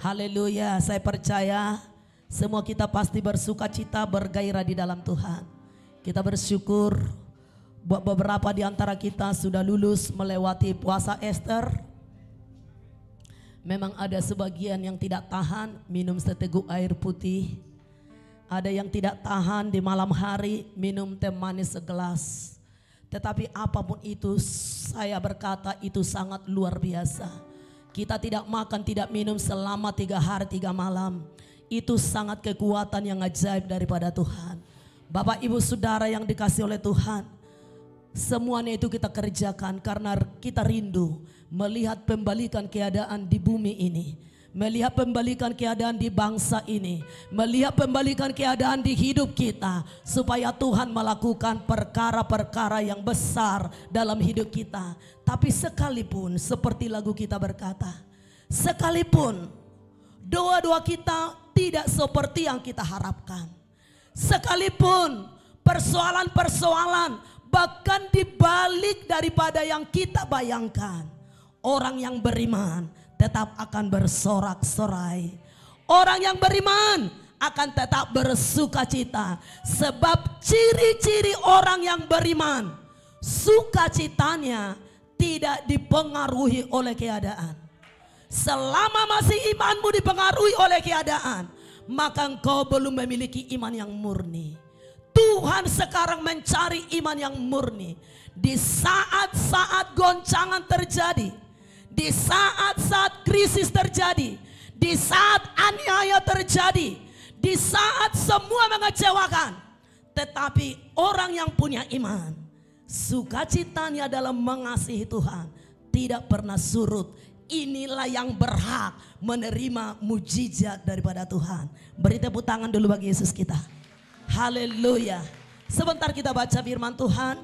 Haleluya, saya percaya semua kita pasti bersuka cita, bergairah di dalam Tuhan. Kita bersyukur buat beberapa di antara kita sudah lulus melewati puasa Ester. Memang ada sebagian yang tidak tahan minum seteguk air putih. Ada yang tidak tahan di malam hari minum teh manis segelas. Tetapi apapun itu saya berkata itu sangat luar biasa. Kita tidak makan tidak minum selama 3 hari 3 malam. Itu sangat kekuatan yang ajaib daripada Tuhan. Bapak ibu saudara yang dikasih oleh Tuhan, semuanya itu kita kerjakan karena kita rindu melihat pembalikan keadaan di bumi ini, melihat pembalikan keadaan di bangsa ini, melihat pembalikan keadaan di hidup kita, supaya Tuhan melakukan perkara-perkara yang besar dalam hidup kita. Tapi sekalipun seperti lagu kita berkata, sekalipun doa-doa kita tidak seperti yang kita harapkan, sekalipun persoalan-persoalan bahkan dibalik daripada yang kita bayangkan, orang yang beriman tetap akan bersorak-sorai. Orang yang beriman akan tetap bersuka cita. Sebab ciri-ciri orang yang beriman, sukacitanya tidak dipengaruhi oleh keadaan. Selama masih imanmu dipengaruhi oleh keadaan, maka engkau belum memiliki iman yang murni. Tuhan sekarang mencari iman yang murni. Di saat-saat goncangan terjadi, di saat-saat krisis terjadi, di saat aniaya terjadi, di saat semua mengecewakan, tetapi orang yang punya iman, sukacitanya dalam mengasihi Tuhan tidak pernah surut. Inilah yang berhak menerima mujizat daripada Tuhan. Beri tepuk tangan dulu bagi Yesus kita. Haleluya. Sebentar kita baca firman Tuhan.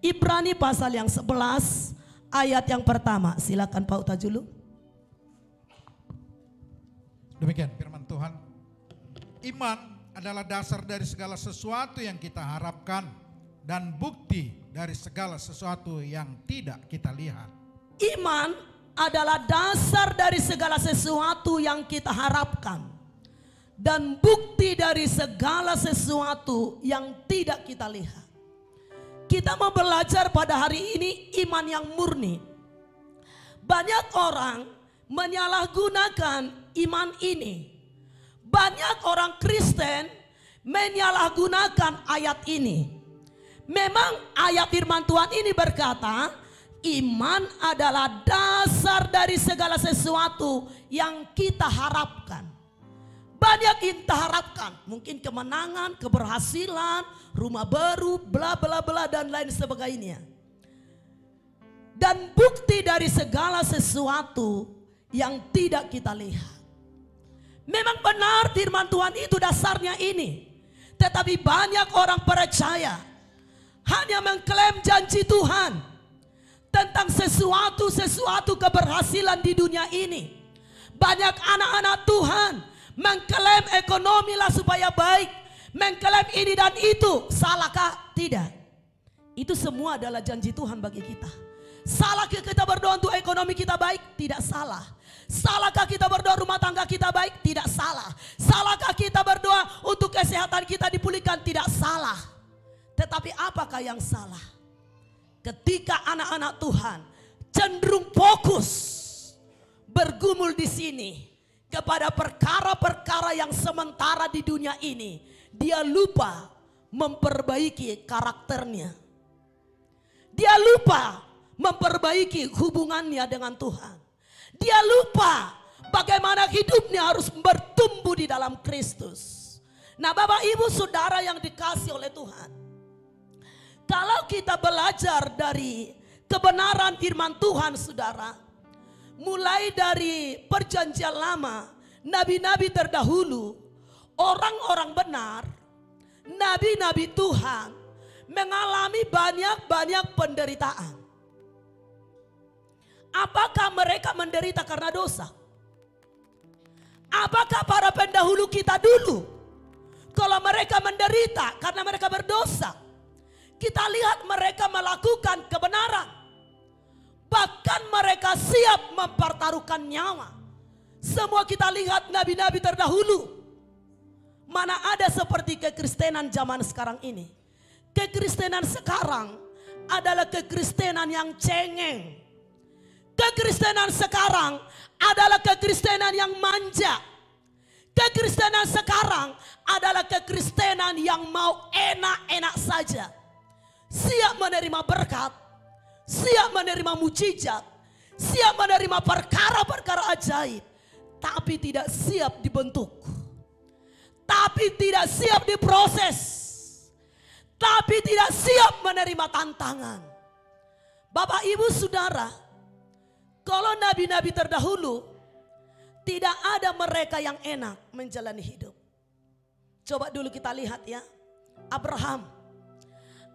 Ibrani pasal yang 11 ayat yang pertama. Silakan Pak Utajulu. Demikian firman Tuhan. Iman adalah dasar dari segala sesuatu yang kita harapkan dan bukti dari segala sesuatu yang tidak kita lihat. Iman adalah dasar dari segala sesuatu yang kita harapkan dan bukti dari segala sesuatu yang tidak kita lihat. Kita mau belajar pada hari ini iman yang murni. Banyak orang menyalahgunakan iman ini. Banyak orang Kristen menyalahgunakan ayat ini. Memang ayat firman Tuhan ini berkata, iman adalah dasar dari segala sesuatu yang kita harapkan. Banyak yang kita harapkan, mungkin kemenangan, keberhasilan, rumah baru, bla bla bla dan lain sebagainya. Dan bukti dari segala sesuatu yang tidak kita lihat. Memang benar firman Tuhan itu dasarnya ini. Tetapi banyak orang percaya hanya mengklaim janji Tuhan tentang sesuatu keberhasilan di dunia ini. Banyak anak-anak Tuhan mengklaim ekonomi lah supaya baik, mengklaim ini dan itu. Salahkah? Tidak. Itu semua adalah janji Tuhan bagi kita. Salahkah kita berdoa untuk ekonomi kita baik? Tidak salah. Salahkah kita berdoa rumah tangga kita baik? Tidak salah. Salahkah kita berdoa untuk kesehatan kita dipulihkan? Tidak salah. Tetapi apakah yang salah? Ketika anak-anak Tuhan cenderung fokus bergumul di sini kepada perkara-perkara yang sementara di dunia ini, dia lupa memperbaiki karakternya. Dia lupa memperbaiki hubungannya dengan Tuhan. Dia lupa bagaimana hidupnya harus bertumbuh di dalam Kristus. Nah, Bapak Ibu Saudara yang dikasihi oleh Tuhan, kalau kita belajar dari kebenaran firman Tuhan, saudara, mulai dari perjanjian lama, nabi-nabi terdahulu, orang-orang benar, nabi-nabi Tuhan mengalami banyak penderitaan. Apakah mereka menderita karena dosa? Apakah para pendahulu kita dulu, kalau mereka menderita karena mereka berdosa? Kita lihat mereka melakukan kebenaran. Bahkan mereka siap mempertaruhkan nyawa. Semua kita lihat nabi-nabi terdahulu. Mana ada seperti kekristenan zaman sekarang ini. Kekristenan sekarang adalah kekristenan yang cengeng. Kekristenan sekarang adalah kekristenan yang manja. Kekristenan sekarang adalah kekristenan yang mau enak-enak saja. Siap menerima berkat, siap menerima mujizat, siap menerima perkara-perkara ajaib, tapi tidak siap dibentuk, tapi tidak siap diproses, tapi tidak siap menerima tantangan. Bapak, Ibu, Saudara, kalau nabi-nabi terdahulu tidak ada mereka yang enak menjalani hidup. Coba dulu kita lihat ya, Abraham.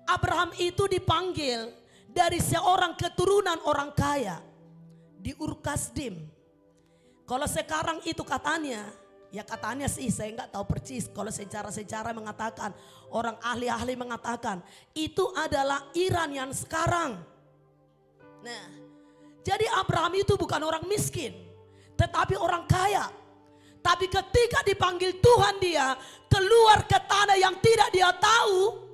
Abraham itu dipanggil dari seorang keturunan orang kaya di Ur-Kasdim. Kalau sekarang itu katanya, ya katanya sih saya nggak tahu persis. Kalau sejarah-sejarah mengatakan, orang ahli-ahli mengatakan itu adalah Iran yang sekarang. Nah, jadi Abraham itu bukan orang miskin, tetapi orang kaya. Tapi ketika dipanggil Tuhan, dia keluar ke tanah yang tidak dia tahu.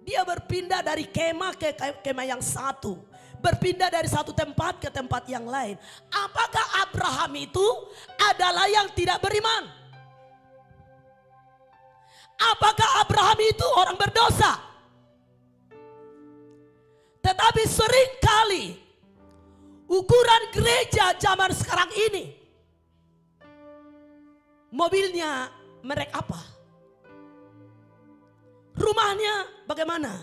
Dia berpindah dari kemah ke kemah yang satu. Berpindah dari satu tempat ke tempat yang lain. Apakah Abraham itu adalah yang tidak beriman? Apakah Abraham itu orang berdosa? Tetapi seringkali ukuran gereja zaman sekarang ini, mobilnya merek apa? Rumahnya bagaimana?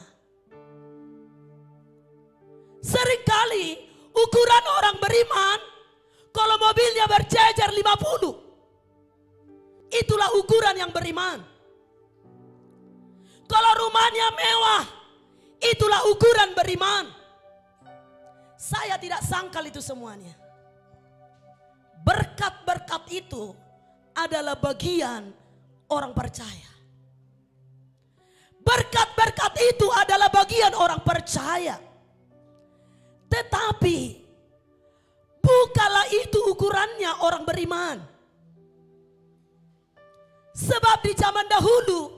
Seringkali ukuran orang beriman, kalau mobilnya berjejer 50, itulah ukuran yang beriman. Kalau rumahnya mewah, itulah ukuran beriman. Saya tidak sangkal itu semuanya. Berkat-berkat itu adalah bagian orang percaya. Berkat-berkat itu adalah bagian orang percaya. Tetapi bukanlah itu ukurannya orang beriman. Sebab di zaman dahulu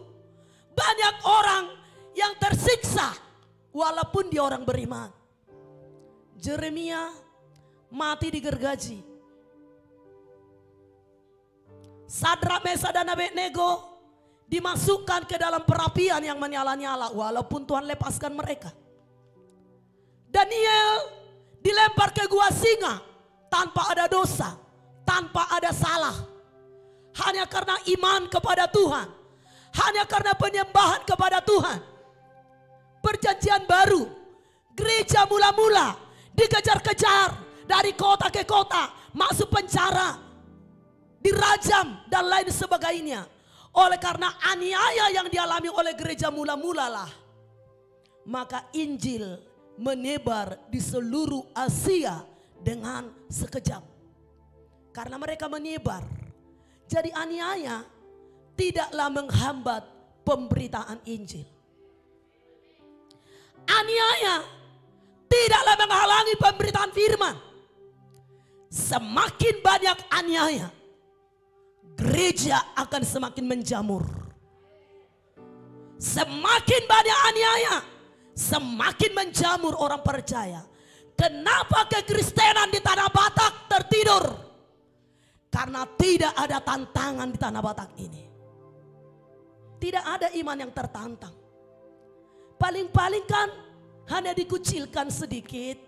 banyak orang yang tersiksa walaupun dia orang beriman. Yeremia mati digergaji. Sadrak, Mesak dan Abednego dimasukkan ke dalam perapian yang menyala-nyala walaupun Tuhan lepaskan mereka. Daniel dilempar ke gua singa tanpa ada dosa, tanpa ada salah. Hanya karena iman kepada Tuhan, hanya karena penyembahan kepada Tuhan. Perjanjian baru, gereja mula-mula dikejar-kejar dari kota ke kota, masuk penjara, dirajam dan lain sebagainya. Oleh karena aniaya yang dialami oleh gereja mula-mula lah, maka Injil menyebar di seluruh Asia dengan sekejap. Karena mereka menyebar, jadi aniaya tidaklah menghambat pemberitaan Injil. Aniaya tidaklah menghalangi pemberitaan firman. Semakin banyak aniaya, gereja akan semakin menjamur. Semakin banyak aniaya, semakin menjamur orang percaya. Kenapa kekristenan di Tanah Batak tertidur? Karena tidak ada tantangan di Tanah Batak ini. Tidak ada iman yang tertantang. Paling-paling kan hanya dikucilkan sedikit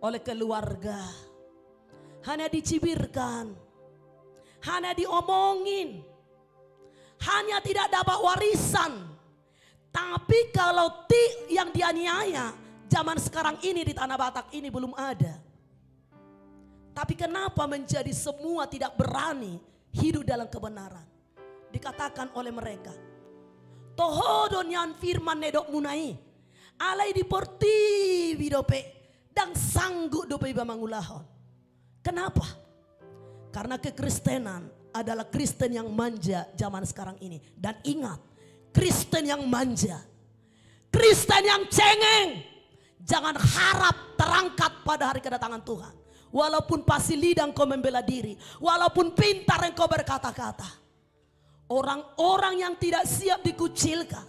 oleh keluarga. Hanya dicibirkan. Hanya diomongin. Hanya tidak dapat warisan. Tapi kalau yang dianiaya zaman sekarang ini di Tanah Batak ini belum ada. Tapi kenapa menjadi semua tidak berani hidup dalam kebenaran? Dikatakan oleh mereka, tohodon yang firman nedok munai, alai diporti bidope dan sanggup dope bamangulahon. Kenapa? Karena kekristenan adalah Kristen yang manja zaman sekarang ini. Dan ingat, Kristen yang manja, Kristen yang cengeng, jangan harap terangkat pada hari kedatangan Tuhan. walaupun pasti lidah engkau membela diri, walaupun pintar engkau berkata-kata. Orang-orang yang tidak siap dikucilkan,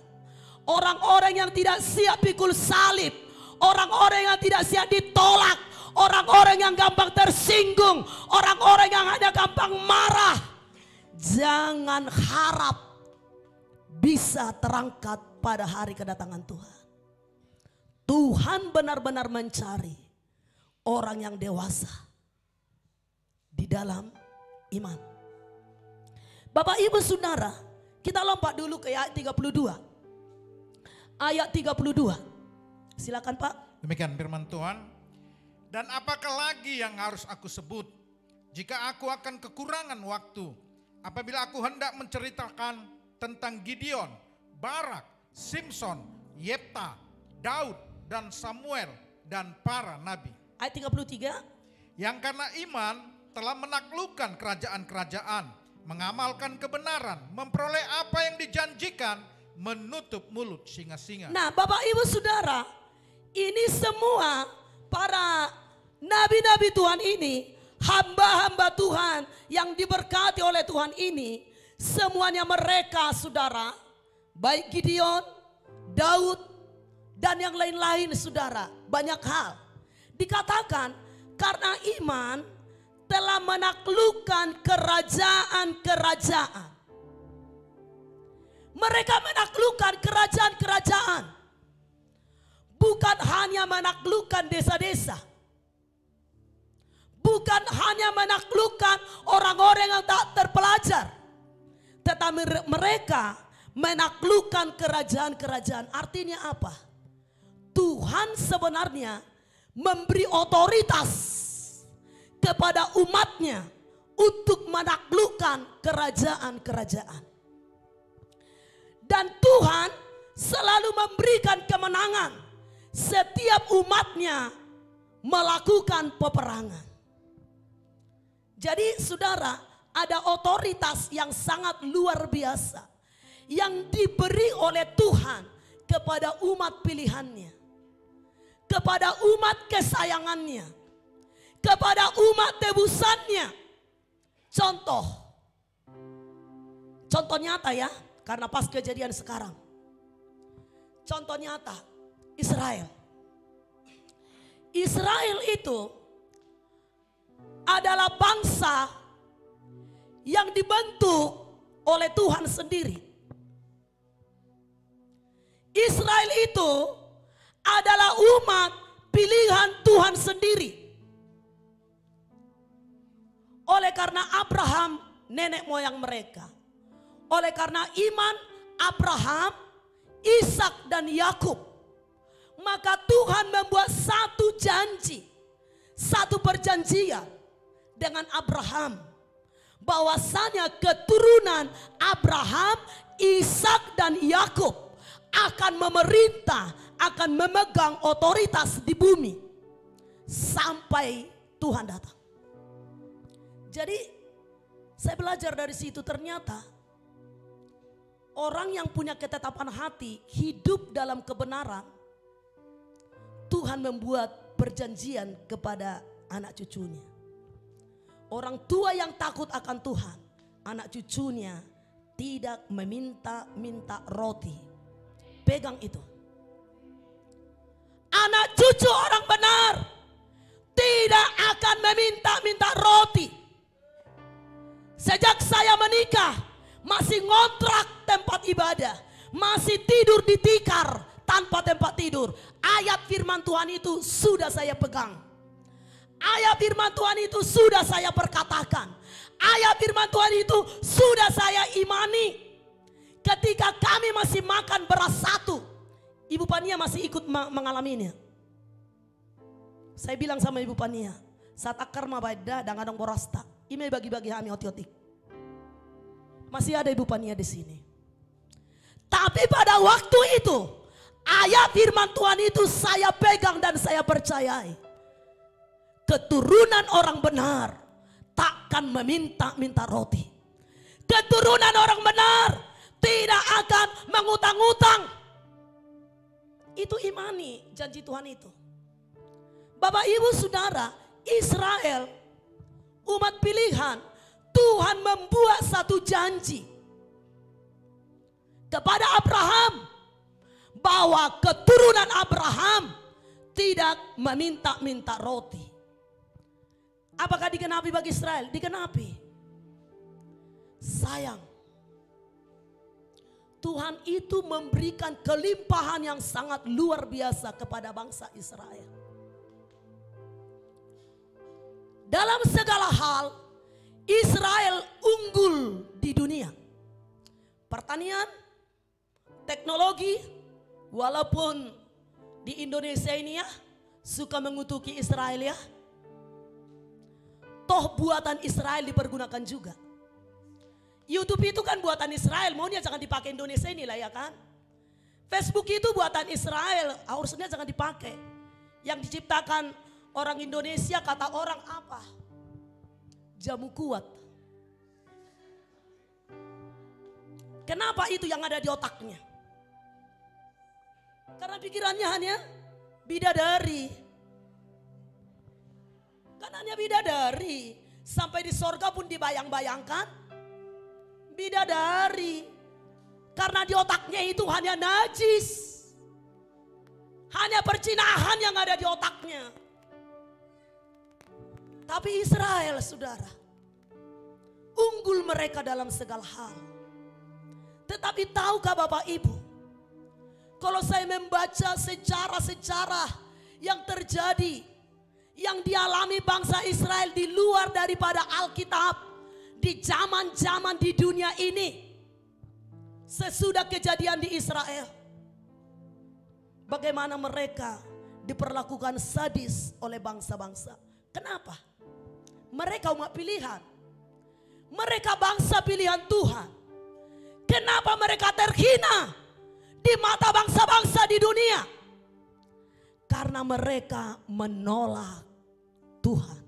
orang-orang yang tidak siap pikul salib, orang-orang yang tidak siap ditolak, orang-orang yang gampang tersinggung, orang-orang yang hanya gampang marah, jangan harap bisa terangkat pada hari kedatangan Tuhan. Tuhan benar-benar mencari orang yang dewasa di dalam iman. Bapak Ibu Saudara, kita lompat dulu ke ayat 32. Ayat 32. Silakan Pak. Demikian firman Tuhan. Dan apakah lagi yang harus aku sebut? Jika aku akan kekurangan waktu, apabila aku hendak menceritakan tentang Gideon, Barak, Simson, Yefta, Daud, dan Samuel, dan para nabi. Ayat 33. Yang karena iman telah menaklukkan kerajaan-kerajaan, mengamalkan kebenaran, memperoleh apa yang dijanjikan, menutup mulut singa-singa. Nah Bapak Ibu Saudara, ini semua para nabi-nabi Tuhan ini, hamba-hamba Tuhan yang diberkati oleh Tuhan ini, semuanya mereka saudara, baik Gideon, Daud, dan yang lain-lain saudara, banyak hal. Dikatakan karena iman telah menaklukkan kerajaan-kerajaan. Mereka menaklukkan kerajaan-kerajaan. Bukan hanya menaklukkan desa-desa. Bukan hanya menaklukkan orang-orang yang tak terpelajar. Tetapi mereka menaklukkan kerajaan-kerajaan. Artinya apa? Tuhan sebenarnya memberi otoritas kepada umatnya untuk menaklukkan kerajaan-kerajaan. Dan Tuhan selalu memberikan kemenangan setiap umatnya melakukan peperangan. Jadi saudara, ada otoritas yang sangat luar biasa yang diberi oleh Tuhan kepada umat pilihannya, kepada umat kesayangannya, kepada umat tebusannya. Contoh nyata ya, karena pas kejadian sekarang. Contoh nyata, Israel. Israel itu adalah bangsa yang dibentuk oleh Tuhan sendiri. Israel itu adalah umat pilihan Tuhan sendiri. Oleh karena Abraham nenek moyang mereka. Oleh karena iman Abraham, Ishak dan Yakub. Maka Tuhan membuat satu janji, satu perjanjian dengan Abraham. Bahwasanya keturunan Abraham, Ishak dan Yakub akan memerintah, akan memegang otoritas di bumi. Sampai Tuhan datang. Jadi saya belajar dari situ, ternyata orang yang punya ketetapan hati hidup dalam kebenaran, Tuhan membuat perjanjian kepada anak cucunya. Orang tua yang takut akan Tuhan, anak cucunya tidak meminta-minta roti. Pegang itu. Anak cucu orang benar tidak akan meminta-minta roti. Sejak saya menikah, masih ngontrak tempat ibadah, masih tidur di tikar tanpa tempat tidur. Ayat firman Tuhan itu sudah saya pegang. Ayat firman Tuhan itu sudah saya perkatakan. Ayat firman Tuhan itu sudah saya imani. Ketika kami masih makan beras satu, Ibu Pania masih ikut mengalaminya. Saya bilang sama Ibu Pania, saat akar mabada dan kadang borasta, ini bagi-bagi kami otik-otik. Masih ada Ibu Pania di sini. Tapi pada waktu itu, ayat firman Tuhan itu saya pegang dan saya percayai. Keturunan orang benar takkan meminta-minta roti. Keturunan orang benar tidak akan mengutang-utang. Itu imani janji Tuhan itu. Bapak Ibu Saudara, Israel, umat pilihan, Tuhan membuat satu janji kepada Abraham bahwa keturunan Abraham tidak meminta-minta roti. Apakah digenapi bagi Israel? Digenapi. Sayang, Tuhan itu memberikan kelimpahan yang sangat luar biasa kepada bangsa Israel. Dalam segala hal, Israel unggul di dunia. Pertanian, teknologi, walaupun di Indonesia ini ya suka mengutuki Israel ya. Toh buatan Israel dipergunakan juga. YouTube itu kan buatan Israel, maunya jangan dipakai Indonesia inilah ya kan. Facebook itu buatan Israel, harusnya jangan dipakai. Yang diciptakan orang Indonesia kata orang apa? Jamu kuat. Kenapa itu yang ada di otaknya? Karena pikirannya hanya bidadari. Karena hanya bidadari. Sampai di sorga pun dibayang-bayangkan bidadari. Karena di otaknya itu hanya najis. Hanya percinahan yang ada di otaknya. Tapi Israel saudara, unggul mereka dalam segala hal. Tetapi tahukah Bapak Ibu, kalau saya membaca sejarah-sejarah yang terjadi, yang dialami bangsa Israel di luar daripada Alkitab, di zaman-zaman di dunia ini, sesudah kejadian di Israel, bagaimana mereka diperlakukan sadis oleh bangsa-bangsa. Kenapa? Mereka umat pilihan, mereka bangsa pilihan Tuhan. Kenapa mereka terhina di mata bangsa-bangsa di dunia? Karena mereka menolak Tuhan.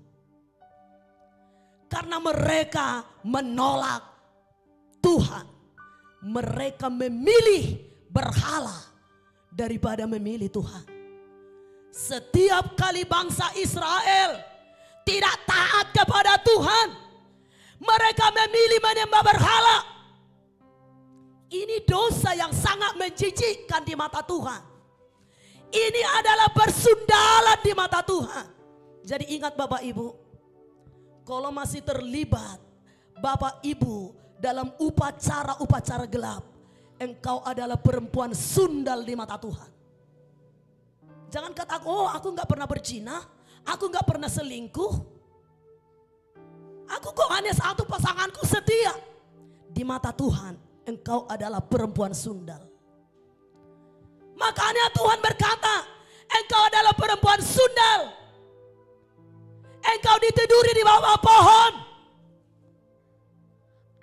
Karena mereka menolak Tuhan. Mereka memilih berhala daripada memilih Tuhan. Setiap kali bangsa Israel tidak taat kepada Tuhan, mereka memilih menyembah berhala. Ini dosa yang sangat menjijikkan di mata Tuhan. Ini adalah persundalan di mata Tuhan. Jadi ingat Bapak Ibu, kalau masih terlibat Bapak Ibu dalam upacara-upacara gelap, engkau adalah perempuan sundal di mata Tuhan. Jangan katakan, oh aku gak pernah berzina, aku gak pernah selingkuh, aku kok hanya satu pasanganku setia. Di mata Tuhan engkau adalah perempuan sundal. Makanya Tuhan berkata, engkau adalah perempuan sundal. Engkau ditiduri di bawah pohon.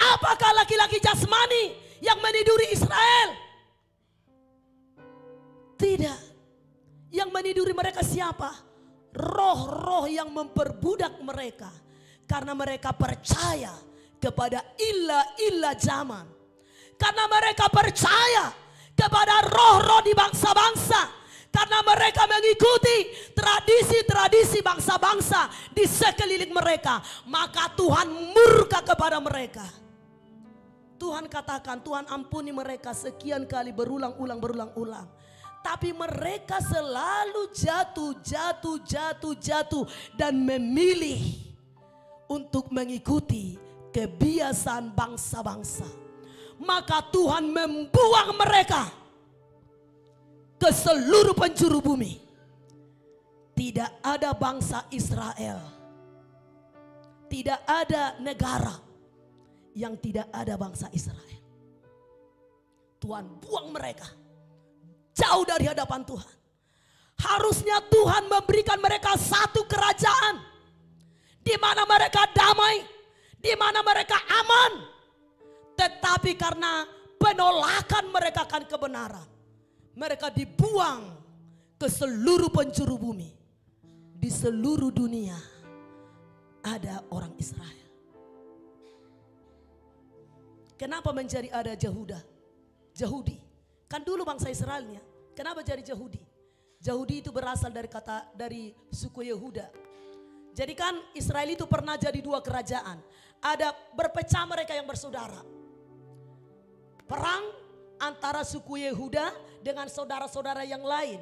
Apakah laki-laki jasmani yang meniduri Israel? Tidak. Yang meniduri mereka siapa? Roh-roh yang memperbudak mereka. Karena mereka percaya kepada ilah-ilah zaman. Karena mereka percaya kepada roh-roh di bangsa-bangsa. Karena mereka mengikuti tradisi-tradisi bangsa-bangsa di sekeliling mereka. Maka Tuhan murka kepada mereka. Tuhan katakan, Tuhan ampuni mereka sekian kali berulang-ulang. Tapi mereka selalu jatuh dan memilih untuk mengikuti kebiasaan bangsa-bangsa. Maka Tuhan membuang mereka ke seluruh penjuru bumi. Tidak ada bangsa Israel, tidak ada negara yang tidak ada bangsa Israel. Tuhan buang mereka jauh dari hadapan Tuhan. Harusnya Tuhan memberikan mereka satu kerajaan di mana mereka damai, di mana mereka aman. Tetapi karena penolakan mereka akan kebenaran, mereka dibuang ke seluruh penjuru bumi. Di seluruh dunia ada orang Israel. Kenapa menjadi ada Yahudi? Kan dulu bangsa Israelnya. Kenapa jadi Yahudi? Yahudi itu berasal dari suku Yehuda. Jadi kan Israel itu pernah jadi dua kerajaan. Ada berpecah mereka yang bersaudara. Perang antara suku Yehuda dengan saudara-saudara yang lain.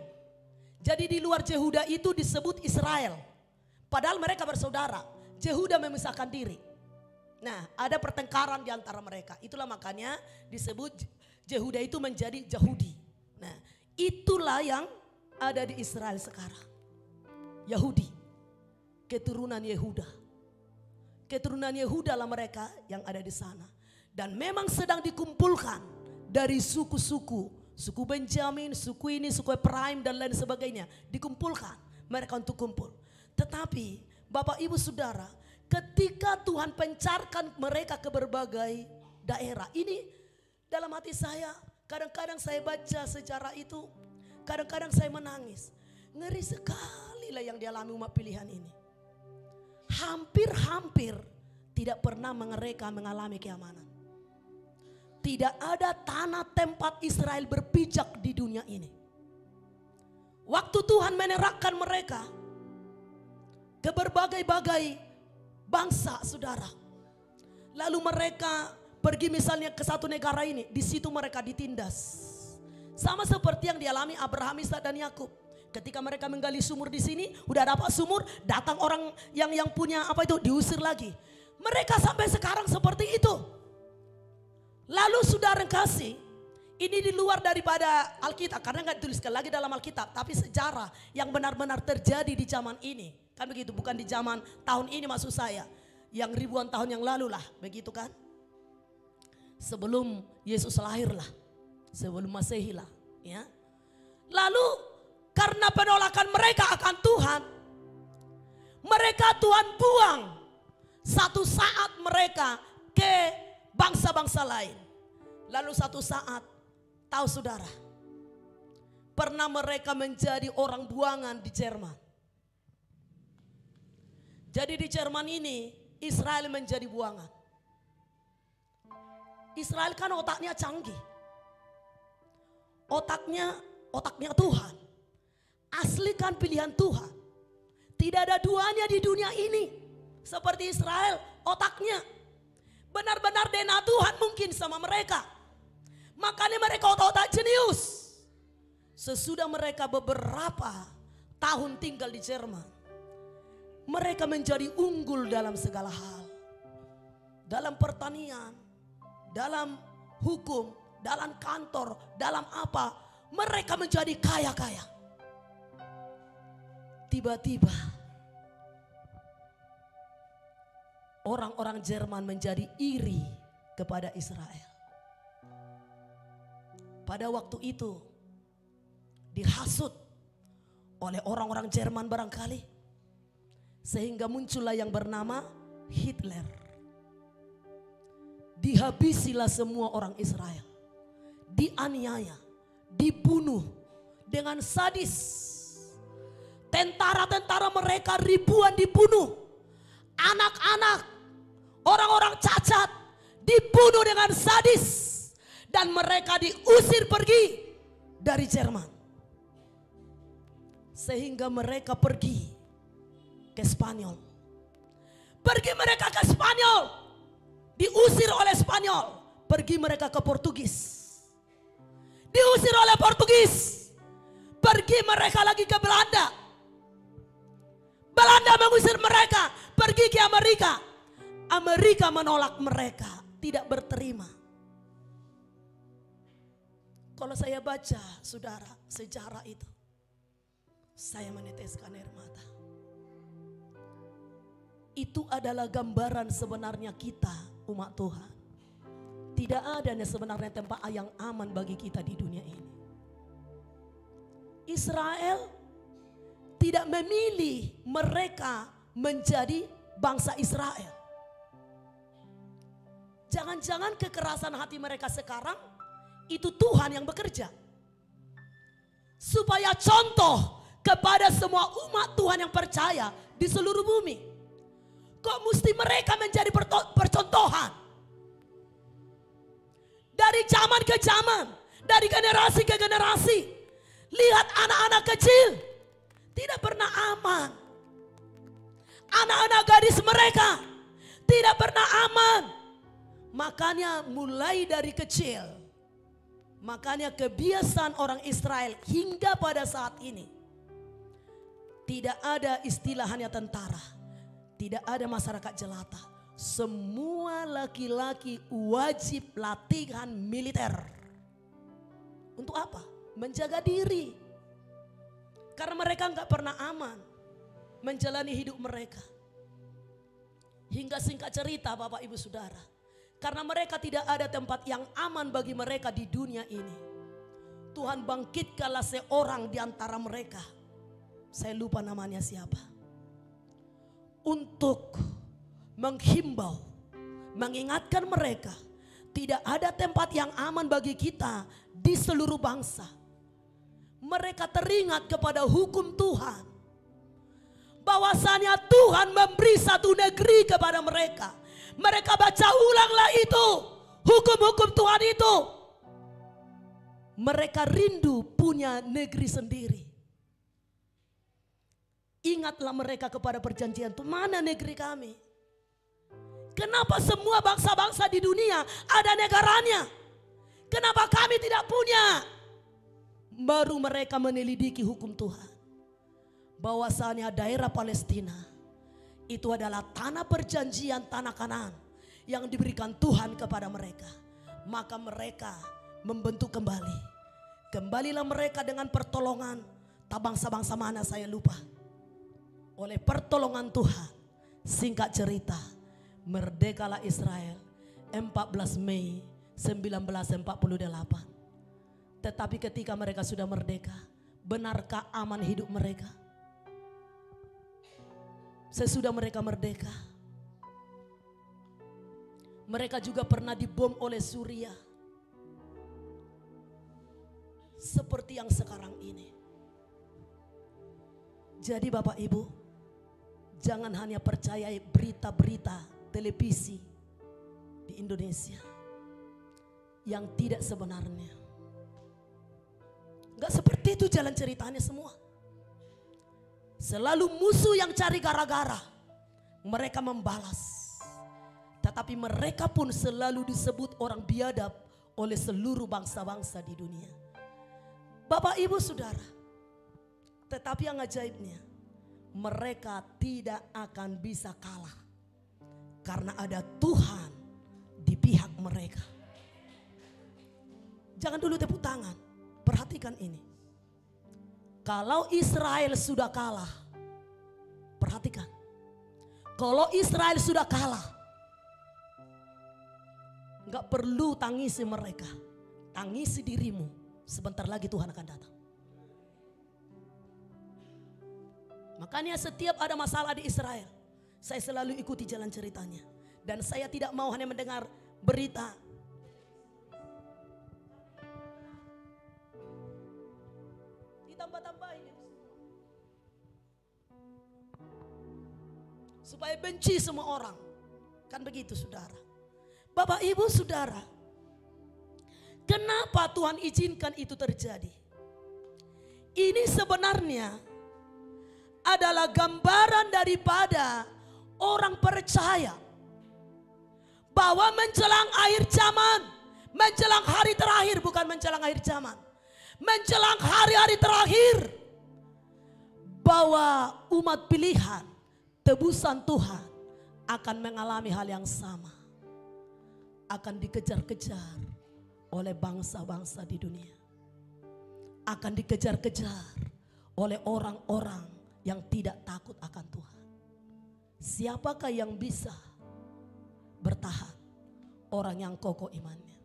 Jadi di luar Yehuda itu disebut Israel. Padahal mereka bersaudara. Yehuda memisahkan diri. Nah, ada pertengkaran di antara mereka. Itulah makanya disebut Yehuda itu menjadi Yahudi. Nah, itulah yang ada di Israel sekarang. Yahudi. Keturunan Yehuda. Keturunan Yehuda lah mereka yang ada di sana. Dan memang sedang dikumpulkan dari suku-suku. Suku Benjamin, suku ini, suku Efraim dan lain sebagainya. Dikumpulkan mereka untuk kumpul. Tetapi Bapak Ibu Saudara, ketika Tuhan pencarkan mereka ke berbagai daerah. Ini dalam hati saya, kadang-kadang saya baca sejarah itu. Kadang-kadang saya menangis. Ngeri sekali lah yang dialami umat pilihan ini. Hampir-hampir tidak pernah mereka mengalami keamanan. Tidak ada tanah tempat Israel berpijak di dunia ini. Waktu Tuhan menyerahkan mereka ke berbagai-bagai bangsa, saudara. Lalu mereka pergi misalnya ke satu negara ini, di situ mereka ditindas. Sama seperti yang dialami Abraham, Ishak dan Yakub. Ketika mereka menggali sumur di sini, udah dapat sumur, datang orang yang punya apa itu diusir lagi. Mereka sampai sekarang seperti itu. Lalu saudara kasih, ini di luar daripada Alkitab, karena nggak dituliskan lagi dalam Alkitab, tapi sejarah yang benar-benar terjadi di zaman ini, kan begitu? Bukan di zaman tahun ini maksud saya, yang ribuan tahun yang lalu lah, begitu kan? Sebelum Yesus lahir lah, sebelum Masehi lah, ya. Lalu karena penolakan mereka akan Tuhan, mereka Tuhan buang satu saat mereka ke bangsa-bangsa lain. Lalu satu saat, tahu saudara, pernah mereka menjadi orang buangan di Jerman. Jadi di Jerman ini Israel menjadi buangan. Israel kan otaknya canggih. Otaknya Tuhan. Asli kan pilihan Tuhan. Tidak ada duanya di dunia ini. Seperti Israel, otaknya benar-benar DNA Tuhan mungkin sama mereka. Makanya mereka otak-otak jenius. Sesudah mereka beberapa tahun tinggal di Jerman, mereka menjadi unggul dalam segala hal. Dalam pertanian, dalam hukum, dalam kantor, dalam apa, mereka menjadi kaya-kaya. Tiba-tiba orang-orang Jerman menjadi iri kepada Israel. Pada waktu itu dihasut oleh orang-orang Jerman barangkali, sehingga muncullah yang bernama Hitler. Dihabisilah semua orang Israel, dianiaya, dibunuh dengan sadis. Tentara-tentara mereka ribuan dibunuh. Anak-anak, orang-orang cacat dibunuh dengan sadis. Dan mereka diusir pergi dari Jerman. Sehingga mereka pergi ke Spanyol. Pergi mereka ke Spanyol. Diusir oleh Spanyol. Pergi mereka ke Portugis. Diusir oleh Portugis. Pergi mereka lagi ke Belanda. Belanda mengusir mereka, pergi ke Amerika. Amerika menolak mereka, tidak berterima. Kalau saya baca, saudara, sejarah itu, saya meneteskan air mata. Itu adalah gambaran sebenarnya kita, umat Tuhan. Tidak ada sebenarnya tempat yang aman bagi kita di dunia ini. Israel tidak memilih mereka menjadi bangsa Israel. Jangan-jangan kekerasan hati mereka sekarang itu Tuhan yang bekerja. Supaya contoh kepada semua umat Tuhan yang percaya di seluruh bumi. Kok mesti mereka menjadi percontohan? Dari zaman ke zaman, dari generasi ke generasi. Lihat anak-anak kecil. Tidak pernah aman. Anak-anak gadis mereka tidak pernah aman. Makanya mulai dari kecil, makanya kebiasaan orang Israel hingga pada saat ini, tidak ada istilah hanya tentara, tidak ada masyarakat jelata. Semua laki-laki wajib latihan militer. Untuk apa? Menjaga diri. Karena mereka nggak pernah aman menjalani hidup mereka. Hingga singkat cerita Bapak Ibu Saudara, karena mereka tidak ada tempat yang aman bagi mereka di dunia ini, Tuhan bangkitkanlah seorang di antara mereka. Saya lupa namanya siapa. Untuk menghimbau, mengingatkan mereka, tidak ada tempat yang aman bagi kita di seluruh bangsa. Mereka teringat kepada hukum Tuhan, bahwasanya Tuhan memberi satu negeri kepada mereka. Mereka baca ulanglah itu, hukum-hukum Tuhan itu. Mereka rindu punya negeri sendiri. Ingatlah mereka kepada perjanjian itu, mana negeri kami? Kenapa semua bangsa-bangsa di dunia ada negaranya? Kenapa kami tidak punya? Baru mereka menyelidiki hukum Tuhan, bahwasanya daerah Palestina itu adalah tanah perjanjian, tanah Kanaan yang diberikan Tuhan kepada mereka. Maka mereka membentuk kembali. Kembalilah mereka dengan pertolongan, tak bangsa-bangsa mana saya lupa. Oleh pertolongan Tuhan, singkat cerita, merdekalah Israel 14 Mei 1948. Tetapi ketika mereka sudah merdeka, benarkah aman hidup mereka? Sesudah mereka merdeka, mereka juga pernah dibom oleh Suriah. Seperti yang sekarang ini. Jadi Bapak Ibu, jangan hanya percayai berita-berita televisi di Indonesia yang tidak sebenarnya. Gak seperti itu jalan ceritanya semua. Selalu musuh yang cari gara-gara, mereka membalas. Tetapi mereka pun selalu disebut orang biadab oleh seluruh bangsa-bangsa di dunia. Bapak Ibu Saudara, tetapi yang ajaibnya, mereka tidak akan bisa kalah. Karena ada Tuhan di pihak mereka. Jangan dulu tepuk tangan, perhatikan ini. Kalau Israel sudah kalah, perhatikan. Kalau Israel sudah kalah, gak perlu tangisi mereka, tangisi dirimu. Sebentar lagi Tuhan akan datang. Makanya setiap ada masalah di Israel, saya selalu ikuti jalan ceritanya. Dan saya tidak mau hanya mendengar berita. Ditambah-tambahin itu semua. Supaya benci semua orang. Kan begitu saudara. Bapak Ibu Saudara, kenapa Tuhan izinkan itu terjadi? Ini sebenarnya adalah gambaran daripada orang percaya bahwa menjelang akhir zaman, menjelang hari terakhir, bukan menjelang akhir zaman, menjelang hari-hari terakhir, bahwa umat pilihan tebusan Tuhan akan mengalami hal yang sama, akan dikejar-kejar oleh bangsa-bangsa di dunia, akan dikejar-kejar oleh orang-orang yang tidak takut akan Tuhan. Siapakah yang bisa bertahan? Orang yang kokoh imannya.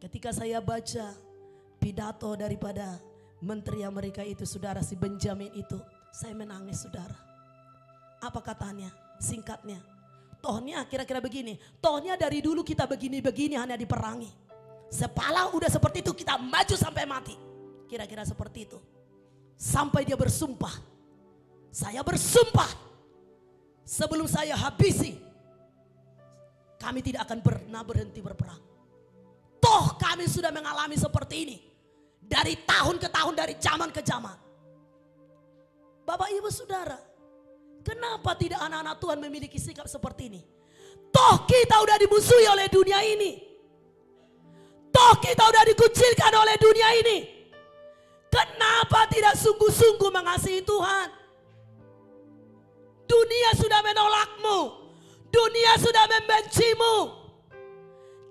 Ketika saya baca pidato daripada Menteri Amerika itu, saudara, si Benjamin itu, saya menangis saudara. Apa katanya? Singkatnya, tohnya kira-kira begini, tohnya dari dulu kita begini-begini hanya diperangi. Sepala udah seperti itu, kita maju sampai mati. Kira-kira seperti itu. Sampai dia bersumpah, saya bersumpah sebelum saya habisi, kami tidak akan pernah berhenti berperang. Toh kami sudah mengalami seperti ini dari tahun ke tahun, dari zaman ke zaman. Bapak Ibu Saudara, Kenapa tidak anak-anak Tuhan memiliki sikap seperti ini? Toh kita udah dimusuhi oleh dunia ini. Toh kita udah dikucilkan oleh dunia ini. Kenapa tidak sungguh-sungguh mengasihi Tuhan? Dunia sudah menolakmu. Dunia sudah membencimu.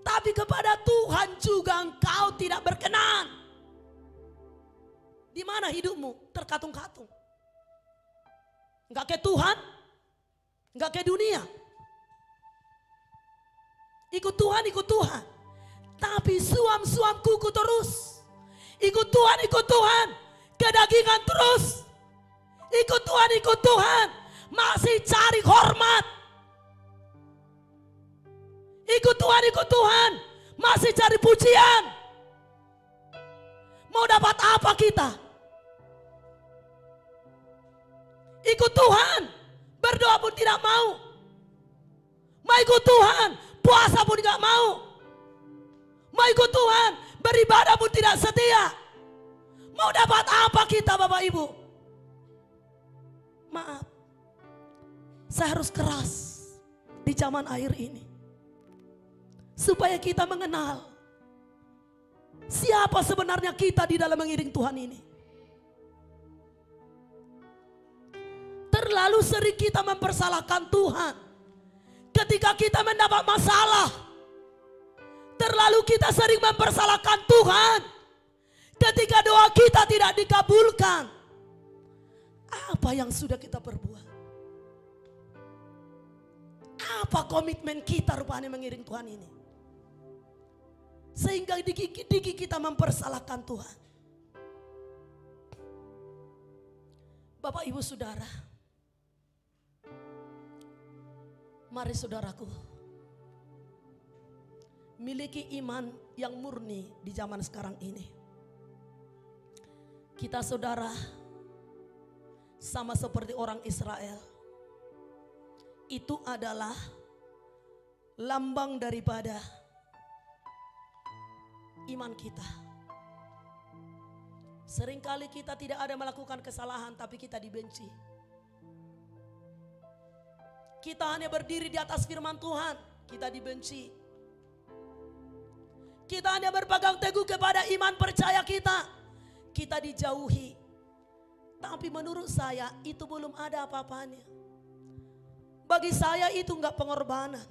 Tapi kepada Tuhan juga engkau tidak berkenan. Di mana hidupmu? Terkatung-katung. Enggak ke Tuhan, enggak ke dunia. Ikut Tuhan, ikut Tuhan. Tapi suam-suam kuku terus. Ikut Tuhan, kedagingan terus. Ikut Tuhan, masih cari hormat. Ikut Tuhan, masih cari pujian. Mau dapat apa kita? Ikut Tuhan, berdoa pun tidak mau. Mau ikut Tuhan, puasa pun tidak mau. Mau ikut Tuhan, beribadah pun tidak setia. Mau dapat apa kita Bapak Ibu? Maaf, saya harus keras di zaman akhir ini. Supaya kita mengenal siapa sebenarnya kita di dalam mengiring Tuhan ini. Terlalu sering kita mempersalahkan Tuhan ketika kita mendapat masalah. Terlalu kita sering mempersalahkan Tuhan ketika doa kita tidak dikabulkan. Apa yang sudah kita perbuat? Apa komitmen kita rupanya mengiring Tuhan ini? Sehingga dikit-dikit kita mempersalahkan Tuhan. Bapak Ibu Saudara, mari saudaraku, miliki iman yang murni di zaman sekarang ini. Kita saudara sama seperti orang Israel. Itu adalah lambang daripada iman kita. Seringkali kita tidak ada melakukan kesalahan tapi kita dibenci. Kita hanya berdiri di atas firman Tuhan, kita dibenci. Kita hanya berpegang teguh kepada iman percaya kita, kita dijauhi. Tapi menurut saya itu belum ada apa-apanya. Bagi saya itu enggak pengorbanan.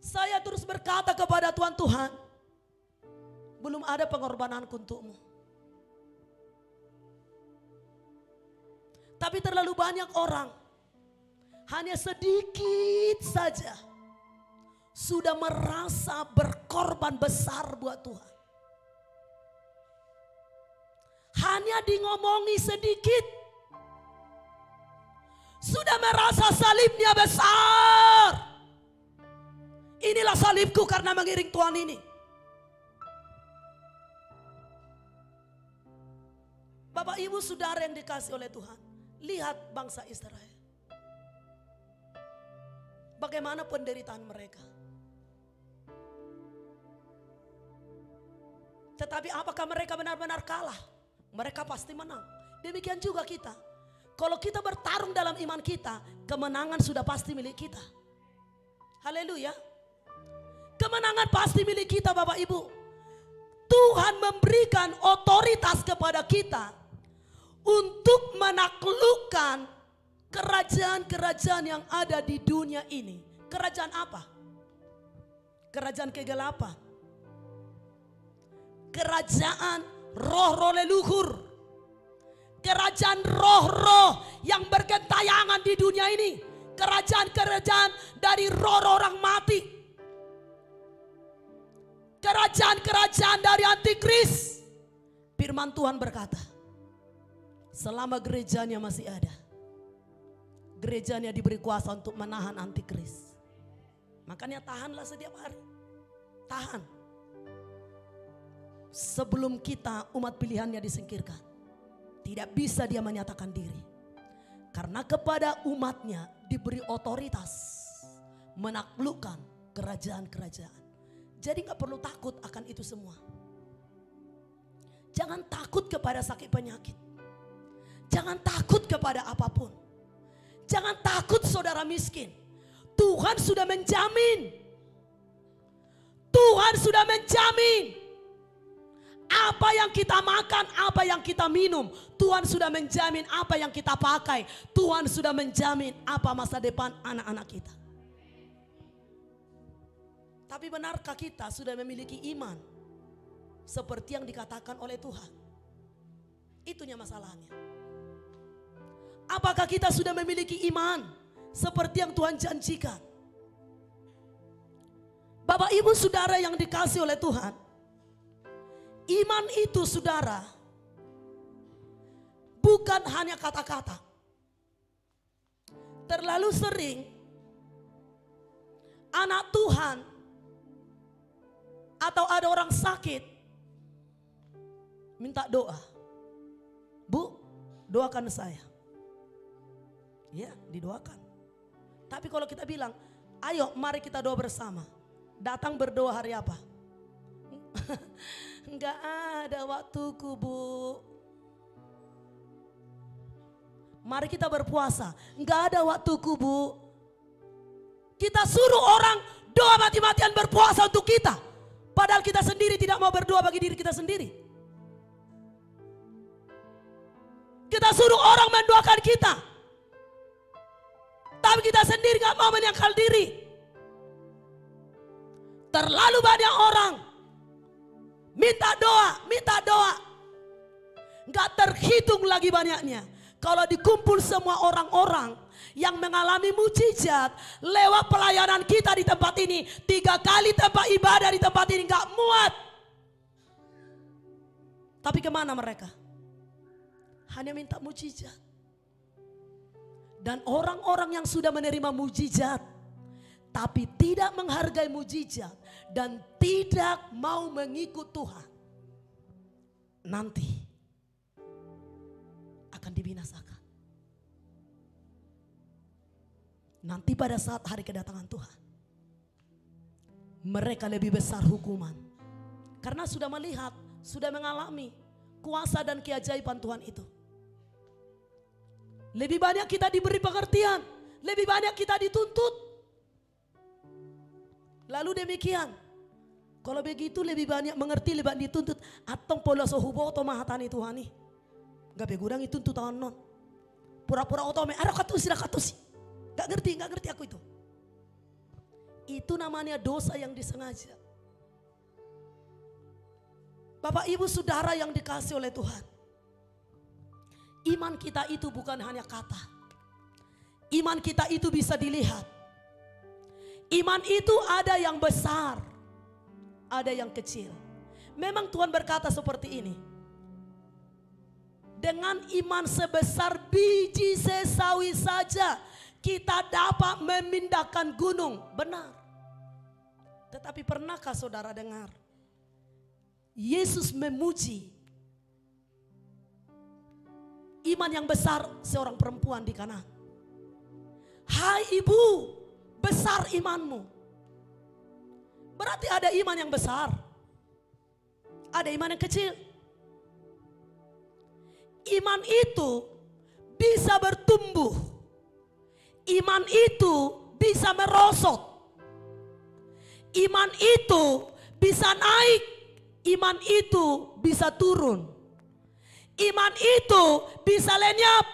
Saya terus berkata kepada Tuhan, belum ada pengorbananku untukmu. Tapi terlalu banyak orang, hanya sedikit saja sudah merasa berkorban besar buat Tuhan. Hanya dingomongi sedikit, sudah merasa salibnya besar. Inilah salibku karena mengiring Tuhan ini. Bapak Ibu Saudara yang dikasih oleh Tuhan, lihat bangsa Israel. Bagaimana penderitaan mereka. Tetapi apakah mereka benar-benar kalah? Mereka pasti menang. Demikian juga kita. Kalau kita bertarung dalam iman kita, kemenangan sudah pasti milik kita. Haleluya. Kemenangan pasti milik kita Bapak Ibu. Tuhan memberikan otoritas kepada kita untuk menaklukkan kerajaan-kerajaan yang ada di dunia ini. Kerajaan apa? Kerajaan kegelapan. Kerajaan roh-roh leluhur. Kerajaan roh-roh yang bergentayangan di dunia ini. Kerajaan-kerajaan dari roh-roh orang mati. Kerajaan-kerajaan dari antikris. Firman Tuhan berkata, selama gerejanya masih ada, gerejanya diberi kuasa untuk menahan antikris. Makanya tahanlah setiap hari. Tahan. Sebelum kita umat pilihannya disingkirkan, tidak bisa dia menyatakan diri. Karena kepada umatnya diberi otoritas menaklukkan kerajaan-kerajaan. Jadi gak perlu takut akan itu semua. Jangan takut kepada sakit penyakit. Jangan takut kepada apapun. Jangan takut saudara miskin. Tuhan sudah menjamin. Tuhan sudah menjamin. Apa yang kita makan, apa yang kita minum, Tuhan sudah menjamin. Apa yang kita pakai, Tuhan sudah menjamin apa masa depan anak-anak kita. Tapi benarkah kita sudah memiliki iman seperti yang dikatakan oleh Tuhan? Itunya masalahnya. Apakah kita sudah memiliki iman seperti yang Tuhan janjikan? Bapak ibu saudara yang dikasihi oleh Tuhan, iman itu saudara bukan hanya kata-kata. Terlalu sering anak Tuhan atau ada orang sakit minta doa. Bu, doakan saya. Ya, didoakan. Tapi kalau kita bilang, ayo mari kita doa bersama. Datang berdoa hari apa? Enggak ada waktuku, Bu. Mari kita berpuasa. Enggak ada waktuku, Bu. Kita suruh orang doa mati-matian berpuasa untuk kita. Padahal kita sendiri tidak mau berdoa bagi diri kita sendiri. Kita suruh orang mendoakan kita. Tapi kita sendiri gak mau menyangkal diri. Terlalu banyak orang minta doa. Gak terhitung lagi banyaknya. Kalau dikumpul semua orang-orang yang mengalami mujizat lewat pelayanan kita di tempat ini, 3 kali tempat ibadah di tempat ini gak muat. Tapi kemana mereka? Hanya minta mujizat. Dan orang-orang yang sudah menerima mujizat tapi tidak menghargai mujizat dan tidak mau mengikut Tuhan, nanti akan dibinasakan. Nanti pada saat hari kedatangan Tuhan, mereka lebih besar hukuman. Karena sudah melihat, sudah mengalami kuasa dan keajaiban Tuhan itu. Lebih banyak kita diberi pengertian, lebih banyak kita dituntut. Lalu demikian, kalau begitu lebih banyak mengerti, lebih banyak dituntut. Atong pola sohubo oto mahatani Tuhani. Gak begudang dituntut tahun non. Pura-pura otome, ada katusi. Gak ngerti aku itu. Itu namanya dosa yang disengaja. Bapak ibu saudara yang dikasihi oleh Tuhan. Iman kita itu bukan hanya kata. Iman kita itu bisa dilihat. Iman itu ada yang besar, ada yang kecil. Memang Tuhan berkata seperti ini. Dengan iman sebesar biji sesawi saja kita dapat memindahkan gunung. Benar. Tetapi pernahkah saudara dengar Yesus memuji iman yang besar seorang perempuan di Kanaan? Hai ibu, besar imanmu. Berarti ada iman yang besar, ada iman yang kecil. Iman itu bisa bertumbuh, iman itu bisa merosot, iman itu bisa naik, iman itu bisa turun. Iman itu bisa lenyap.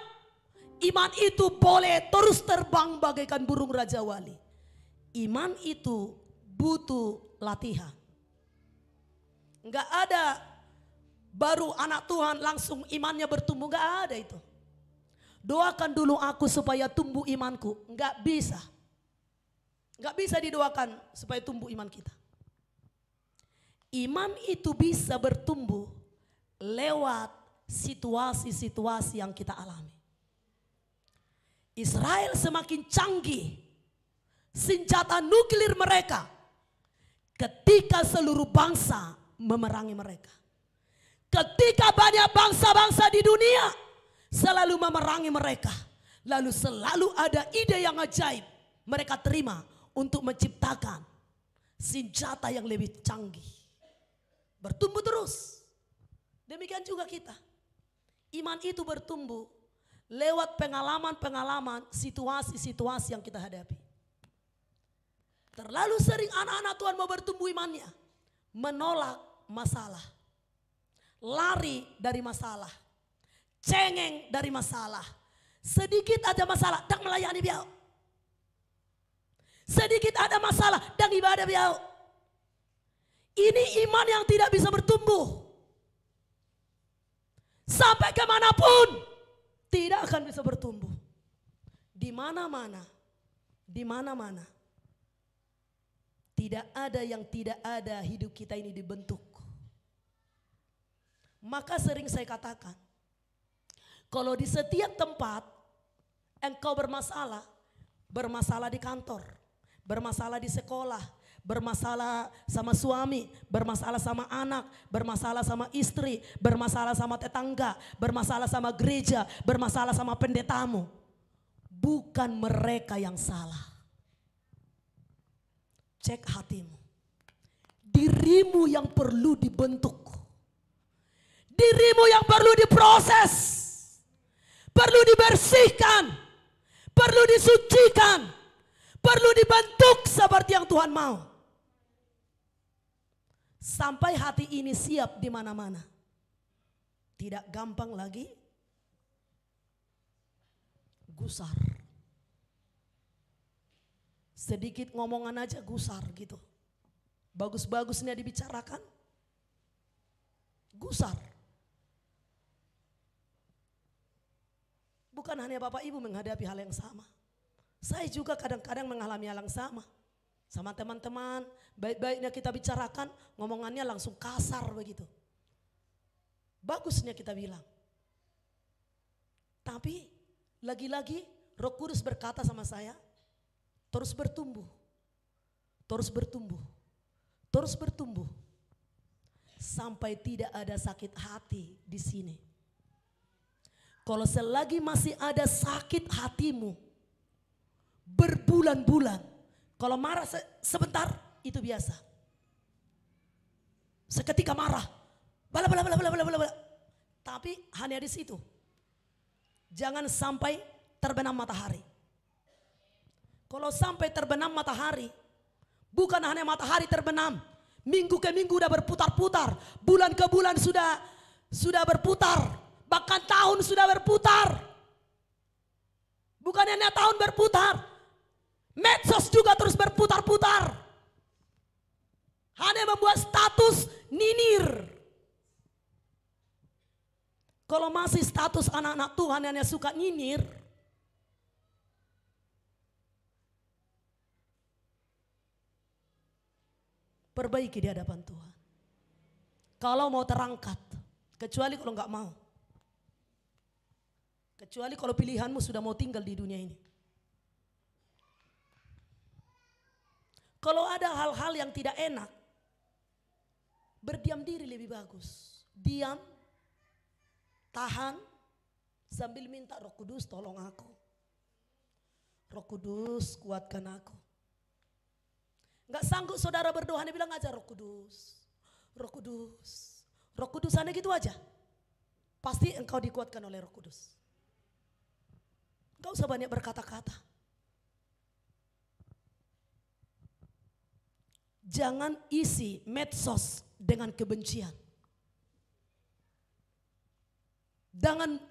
Iman itu boleh terus terbang bagaikan burung Raja Wali. Iman itu butuh latihan. Enggak ada baru anak Tuhan langsung imannya bertumbuh. Enggak ada itu. Doakan dulu aku supaya tumbuh imanku. Enggak bisa. Enggak bisa didoakan supaya tumbuh iman kita. Iman itu bisa bertumbuh lewat situasi-situasi yang kita alami. Israel semakin canggih senjata nuklir mereka ketika seluruh bangsa memerangi mereka. Ketika banyak bangsa-bangsa di dunia selalu memerangi mereka, lalu selalu ada ide yang ajaib mereka terima untuk menciptakan senjata yang lebih canggih. Bertumbuh terus. Demikian juga kita. Iman itu bertumbuh lewat pengalaman-pengalaman, situasi-situasi yang kita hadapi. Terlalu sering anak-anak Tuhan mau bertumbuh imannya, menolak masalah, lari dari masalah, cengeng dari masalah. Sedikit ada masalah, dan melayani biau. Sedikit ada masalah, dan ibadah biau. Ini iman yang tidak bisa bertumbuh. Sampai kemanapun, tidak akan bisa bertumbuh. Di mana-mana, di mana-mana. Tidak ada yang tidak ada, hidup kita ini dibentuk. Maka sering saya katakan, kalau di setiap tempat engkau bermasalah, bermasalah di kantor, bermasalah di sekolah, bermasalah sama suami, bermasalah sama anak, bermasalah sama istri, bermasalah sama tetangga, bermasalah sama gereja, bermasalah sama pendetamu. Bukan mereka yang salah. Cek hatimu. Dirimu yang perlu dibentuk. Dirimu yang perlu diproses. Perlu dibersihkan. Perlu disucikan. Perlu dibentuk seperti yang Tuhan mau. Sampai hati ini siap di mana-mana. Tidak gampang lagi gusar. Sedikit ngomongan aja gusar gitu. Bagus-bagusnya dibicarakan, gusar. Bukan hanya Bapak Ibu menghadapi hal yang sama. Saya juga kadang-kadang mengalami hal yang sama. Sama teman-teman, baik-baiknya kita bicarakan, ngomongannya langsung kasar begitu. Bagusnya kita bilang. Tapi lagi-lagi Roh Kudus berkata sama saya, terus bertumbuh, terus bertumbuh, terus bertumbuh. Sampai tidak ada sakit hati di sini. Kalau selagi masih ada sakit hatimu, berbulan-bulan, kalau marah sebentar itu biasa. Seketika marah, bala. Tapi hanya di situ. Jangan sampai terbenam matahari. Kalau sampai terbenam matahari, bukan hanya matahari terbenam, minggu ke minggu sudah berputar-putar, bulan ke bulan sudah berputar, bahkan tahun sudah berputar. Bukan hanya tahun berputar, medsos juga terus berputar-putar. Hanya membuat status ninir. Kalau masih status anak-anak Tuhan hanya suka nyinyir, perbaiki di hadapan Tuhan. Kalau mau terangkat, kecuali kalau nggak mau. Kecuali kalau pilihanmu sudah mau tinggal di dunia ini. Kalau ada hal-hal yang tidak enak, berdiam diri lebih bagus. Diam, tahan, sambil minta Roh Kudus tolong aku. Roh Kudus kuatkan aku. Enggak sanggup saudara berdoa, dia bilang aja Roh Kudus. Roh Kudus. Roh Kudus hanya gitu aja. Pasti engkau dikuatkan oleh Roh Kudus. Enggak usah banyak berkata-kata. Jangan isi medsos dengan kebencian.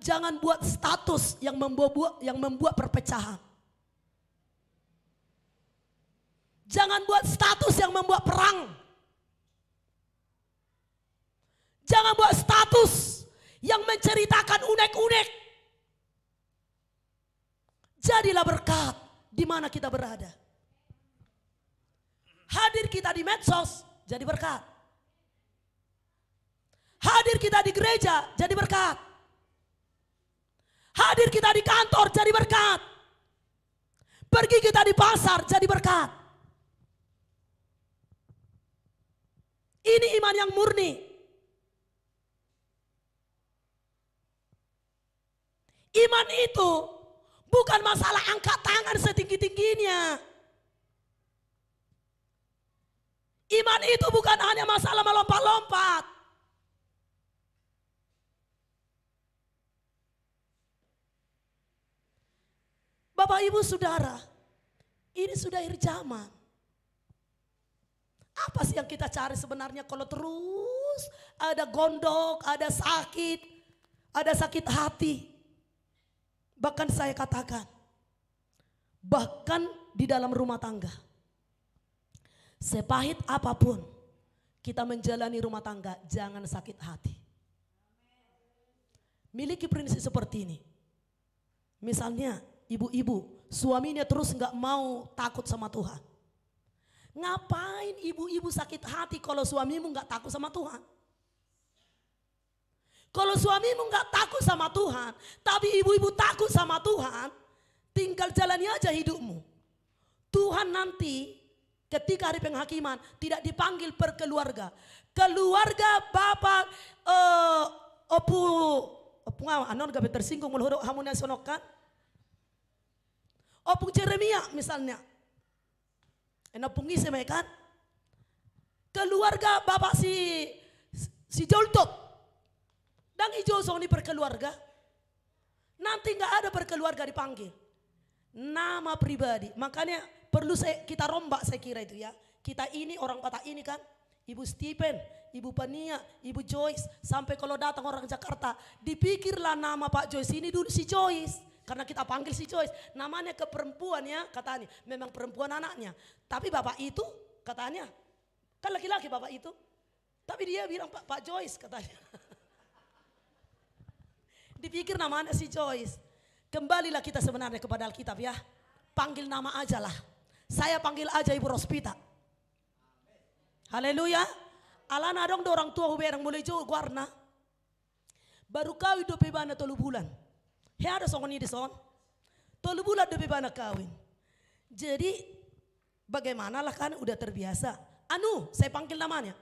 Jangan buat status yang membuat perpecahan. Jangan buat status yang membuat perang. Jangan buat status yang menceritakan unek-unek. Jadilah berkat di mana kita berada. Hadir kita di medsos jadi berkat. Hadir kita di gereja jadi berkat. Hadir kita di kantor jadi berkat. Pergi kita di pasar jadi berkat. Ini iman yang murni. Iman itu bukan masalah angkat tangan setinggi-tingginya. Iman itu bukan hanya masalah melompat-lompat. Bapak Ibu Saudara, ini sudah akhir zaman. Apa sih yang kita cari sebenarnya kalau terus ada gondok, ada sakit hati. Bahkan saya katakan, bahkan di dalam rumah tangga, sepahit apapun kita menjalani rumah tangga, jangan sakit hati. Miliki prinsip seperti ini. Misalnya ibu-ibu, suaminya terus nggak mau takut sama Tuhan. Ngapain ibu-ibu sakit hati kalau suamimu nggak takut sama Tuhan? Kalau suamimu nggak takut sama Tuhan, tapi ibu-ibu takut sama Tuhan, tinggal jalani aja hidupmu. Tuhan nanti ketika hari penghakiman tidak dipanggil per keluarga. Keluarga bapak anon gabe tersinggung menurut hamun yang sonokan. Opung Jeremia misalnya. Enopung isi kan. Keluarga bapak si Joltop. Dan ijo soni perkeluarga. Nanti nggak ada perkeluarga dipanggil. Nama pribadi. Makanya perlu kita rombak saya kira itu ya. Kita ini orang kota ini kan. Ibu Stephen, Ibu Pania, Ibu Joyce. Sampai kalau datang orang Jakarta. Dipikirlah nama Pak Joyce ini dulu si Joyce. Karena kita panggil si Joyce. Namanya ke perempuan ya katanya. Memang perempuan anaknya. Tapi bapak itu katanya. Kan laki-laki bapak itu. Tapi dia bilang Pak Joyce katanya. Dipikir namanya si Joyce. Kembalilah kita sebenarnya kepada Alkitab ya. Panggil nama aja lah. Saya panggil aja Ibu Rospita. Haleluya. Alana dong orang tua yang mulai jauh warna. Baru kawin 2 bulan. He ada songon ini son. 2 bulan 2 kawin. Jadi bagaimana lah kan udah terbiasa. Saya panggil namanya.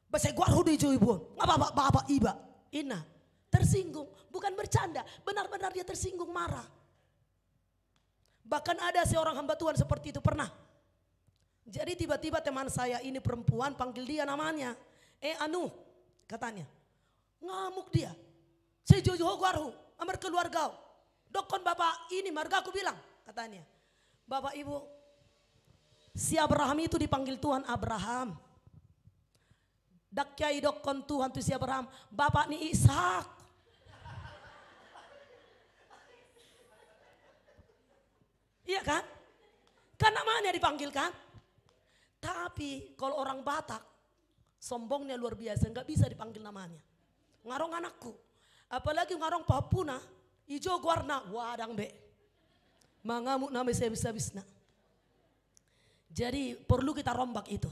Bahasa gua hudi jauh ibu. Ngapa bapak iba. Ina. Tersinggung. Bukan bercanda. Benar-benar dia tersinggung marah. Bahkan ada seorang hamba Tuhan seperti itu pernah. Jadi tiba-tiba teman saya ini perempuan panggil dia namanya. Katanya. Ngamuk dia. Saya jojo guarhu. Amar keluarga. Dokon bapak ini marga aku bilang. Katanya. Bapak ibu. Si Abraham itu dipanggil Tuhan Abraham. Dakyai dokon Tuhan tu si Abraham. Bapak ni Ishak. Iya kan? Kan namanya dipanggil kan? Tapi kalau orang Batak, sombongnya luar biasa, nggak bisa dipanggil namanya. Ngarong anakku, apalagi ngarong Papuna, ijo warna, wadang be. Mangamuk nama saya bisa-bisa. Jadi perlu kita rombak itu.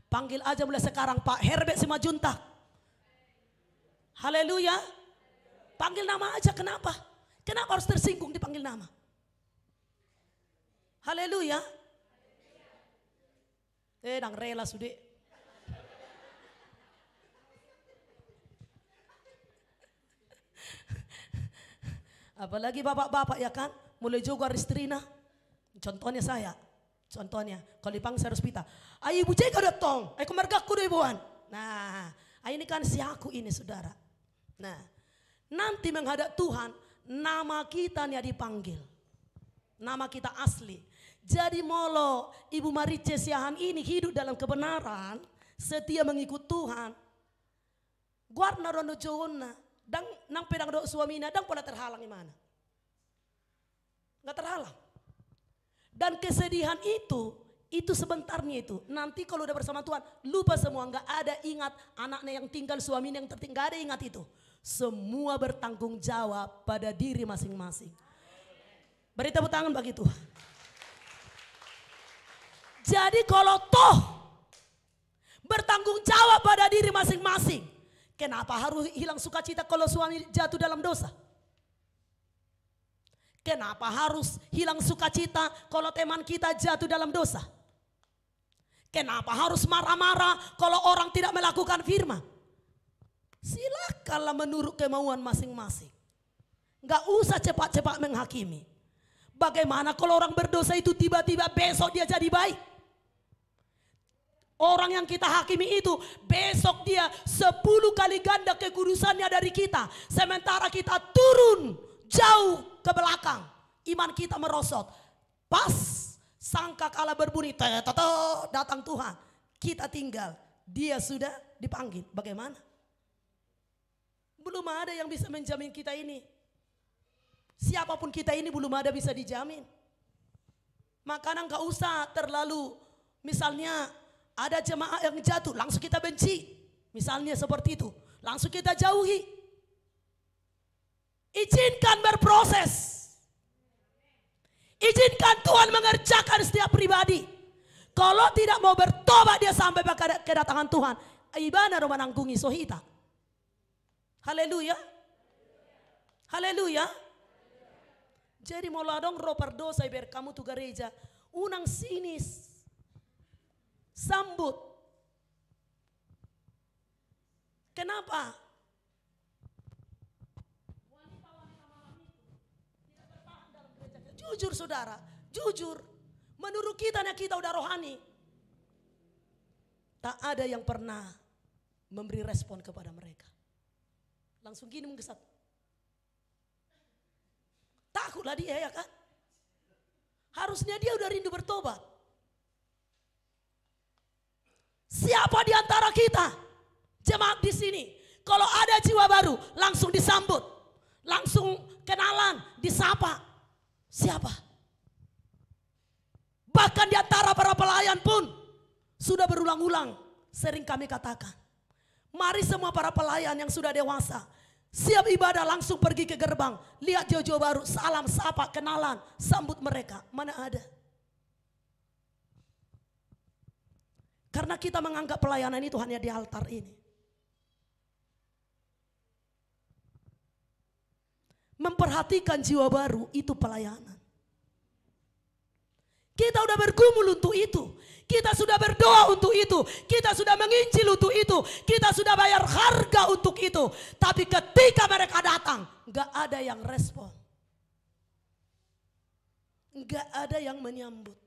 Panggil aja mulai sekarang Pak Herbert Simajuntak. Haleluya. Panggil nama aja, kenapa? Kenapa harus tersinggung dipanggil nama? Haleluya. Dang rela sudah. Apalagi bapak-bapak ya kan. Mulai juga Ristrina. Contohnya saya. Contohnya. Kalau dipanggil saya Rospita. Ayo ibu cek datang. Ayo kemarga aku deh ibuan. Nah. Ini kan si aku ini saudara. Nah. Nanti menghadap Tuhan. Nama kita nih dipanggil. Nama kita asli. Jadi molo Ibu Marice Siahan ini hidup dalam kebenaran, setia mengikut Tuhan. Guarna rondo jona, dang nang pedang do suamina, dang pola terhalang di mana? Nggak terhalang. Dan kesedihan itu sebentarnya itu. Nanti kalau udah bersama Tuhan, lupa semua, nggak ada ingat anaknya yang tinggal, suaminya yang tertinggal, nggak ada ingat itu. Semua bertanggung jawab pada diri masing-masing. Beri tepuk tangan bagi Tuhan. Jadi kalau toh bertanggung jawab pada diri masing-masing, kenapa harus hilang sukacita kalau suami jatuh dalam dosa? Kenapa harus hilang sukacita kalau teman kita jatuh dalam dosa? Kenapa harus marah-marah kalau orang tidak melakukan firman? Silakanlah menurut kemauan masing-masing. Gak usah cepat-cepat menghakimi. Bagaimana kalau orang berdosa itu tiba-tiba besok dia jadi baik? Orang yang kita hakimi itu besok dia 10 kali ganda kekudusannya dari kita. Sementara kita turun jauh ke belakang. Iman kita merosot. Pas sangka kala berbunyi, datang Tuhan. Kita tinggal, dia sudah dipanggil. Bagaimana? Belum ada yang bisa menjamin kita ini. Siapapun kita ini belum ada bisa dijamin. Makanya nggak usah terlalu, misalnya ada jemaah yang jatuh, langsung kita benci. Misalnya seperti itu, langsung kita jauhi. Izinkan berproses. Izinkan Tuhan mengerjakan setiap pribadi. Kalau tidak mau bertobat dia sampai pada kedatangan Tuhan. Ibana romanangkungi sohita. Haleluya. Haleluya. Jadi mulai dong roh perdosa biar kamu tuh gereja. Unang sinis. Sambut. Kenapa? Jujur saudara, jujur. Menurut kita udah rohani. Tak ada yang pernah memberi respon kepada mereka. Langsung gini menggesat. Takutlah dia ya kan. Harusnya dia udah rindu bertobat. Siapa di antara kita jemaat di sini, kalau ada jiwa baru langsung disambut, langsung kenalan, disapa. Siapa? Bahkan di antara para pelayan pun sudah berulang-ulang sering kami katakan, mari semua para pelayan yang sudah dewasa siap ibadah langsung pergi ke gerbang, lihat jiwa-jiwa baru, salam, sapa, kenalan, sambut mereka. Mana ada? Karena kita menganggap pelayanan itu hanya di altar ini. Memperhatikan jiwa baru itu pelayanan. Kita sudah bergumul untuk itu. Kita sudah berdoa untuk itu. Kita sudah menginjil untuk itu. Kita sudah bayar harga untuk itu. Tapi ketika mereka datang, gak ada yang respon. Gak ada yang menyambut.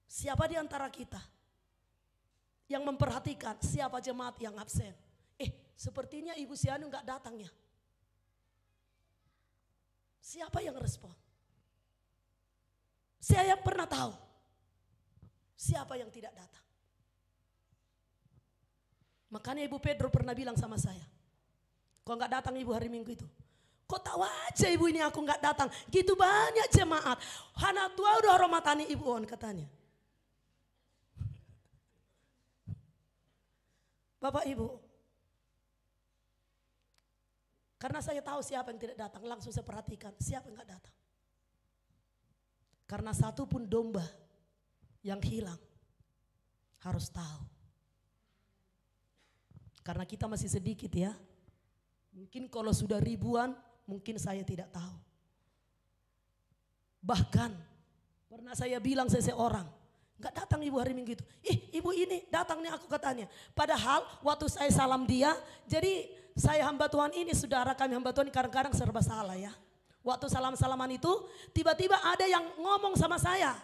Siapa di antara kita yang memperhatikan siapa jemaat yang absen? Sepertinya Ibu Sianu gak datang ya. Siapa yang respon? Saya pernah tahu siapa yang tidak datang. Makanya Ibu Pedro pernah bilang sama saya, kok nggak datang Ibu hari Minggu itu? Kok tahu aja Ibu ini aku nggak datang? Gitu banyak jemaat. Hana tua udah romatani Ibu on katanya. Bapak Ibu, karena saya tahu siapa yang tidak datang, langsung saya perhatikan siapa yang nggak datang. Karena satu pun domba yang hilang harus tahu. Karena kita masih sedikit ya. Mungkin kalau sudah ribuan, mungkin saya tidak tahu. Bahkan pernah saya bilang seseorang, nggak datang Ibu hari Minggu itu. Ibu ini datang nih aku katanya. Padahal waktu saya salam dia, jadi saya hamba Tuhan ini, saudara kami hamba Tuhan kadang-kadang serba salah ya. Waktu salam-salaman itu tiba-tiba ada yang ngomong sama saya.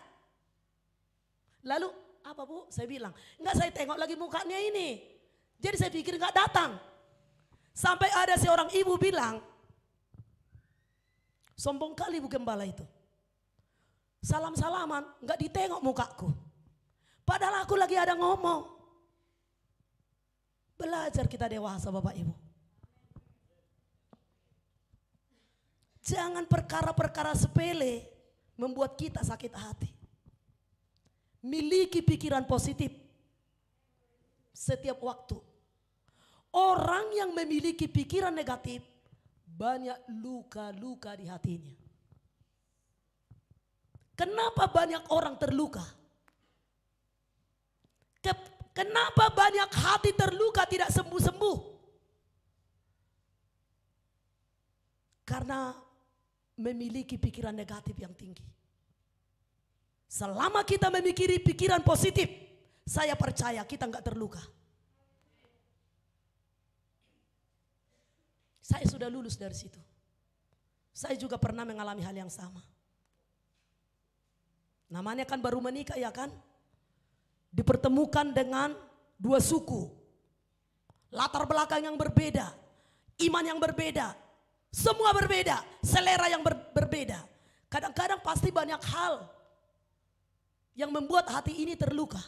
Lalu apa Bu? Saya bilang, enggak, saya tengok lagi mukanya ini. Jadi saya pikir enggak datang. Sampai ada seorang ibu bilang, sombong kali Bu Gembala itu. Salam-salaman enggak ditengok mukaku. Padahal aku lagi ada ngomong. Belajar kita dewasa Bapak Ibu. Jangan perkara-perkara sepele membuat kita sakit hati. Miliki pikiran positif setiap waktu. Orang yang memiliki pikiran negatif banyak luka-luka di hatinya. Kenapa banyak orang terluka? Kenapa banyak hati terluka tidak sembuh-sembuh? Karena memiliki pikiran negatif yang tinggi. Selama kita memikiri pikiran positif, saya percaya kita enggak terluka. Saya sudah lulus dari situ. Saya juga pernah mengalami hal yang sama. Namanya kan baru menikah ya kan? Dipertemukan dengan dua suku. Latar belakang yang berbeda. Iman yang berbeda. Semua berbeda, selera yang berbeda. Kadang-kadang pasti banyak hal yang membuat hati ini terluka.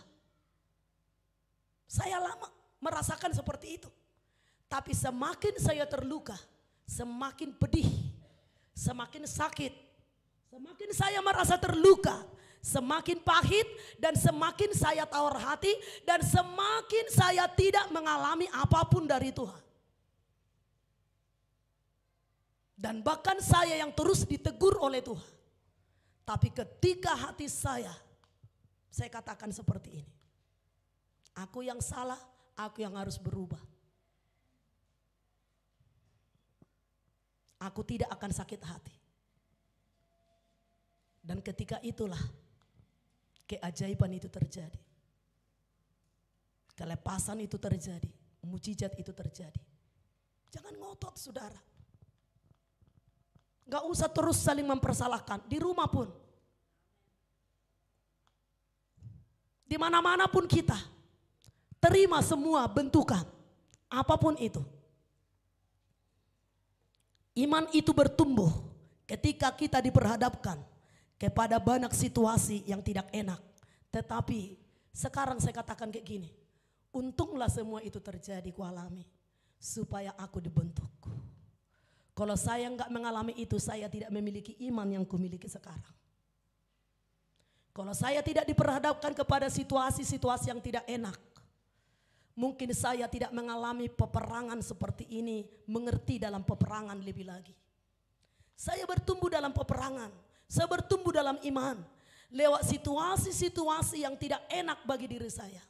Saya lama merasakan seperti itu. Tapi semakin saya terluka, semakin pedih, semakin sakit, semakin saya merasa terluka, semakin pahit, dan semakin saya tawar hati, dan semakin saya tidak mengalami apapun dari Tuhan. Dan bahkan saya yang terus ditegur oleh Tuhan. Tapi ketika hati saya katakan seperti ini. Aku yang salah, aku yang harus berubah. Aku tidak akan sakit hati. Dan ketika itulah keajaiban itu terjadi. Kelepasan itu terjadi. Mujizat itu terjadi. Jangan ngotot saudara. Gak usah terus saling mempersalahkan. Di rumah pun. Di mana-mana pun kita. Terima semua bentukan. Apapun itu. Iman itu bertumbuh ketika kita diperhadapkan kepada banyak situasi yang tidak enak. Tetapi sekarang saya katakan kayak gini. Untunglah semua itu terjadi kualami. Supaya aku dibentuk. Kalau saya enggak mengalami itu, saya tidak memiliki iman yang kumiliki sekarang. Kalau saya tidak diperhadapkan kepada situasi-situasi yang tidak enak. Mungkin saya tidak mengalami peperangan seperti ini, mengerti dalam peperangan lebih lagi. Saya bertumbuh dalam peperangan, saya bertumbuh dalam iman. Lewat situasi-situasi yang tidak enak bagi diri saya.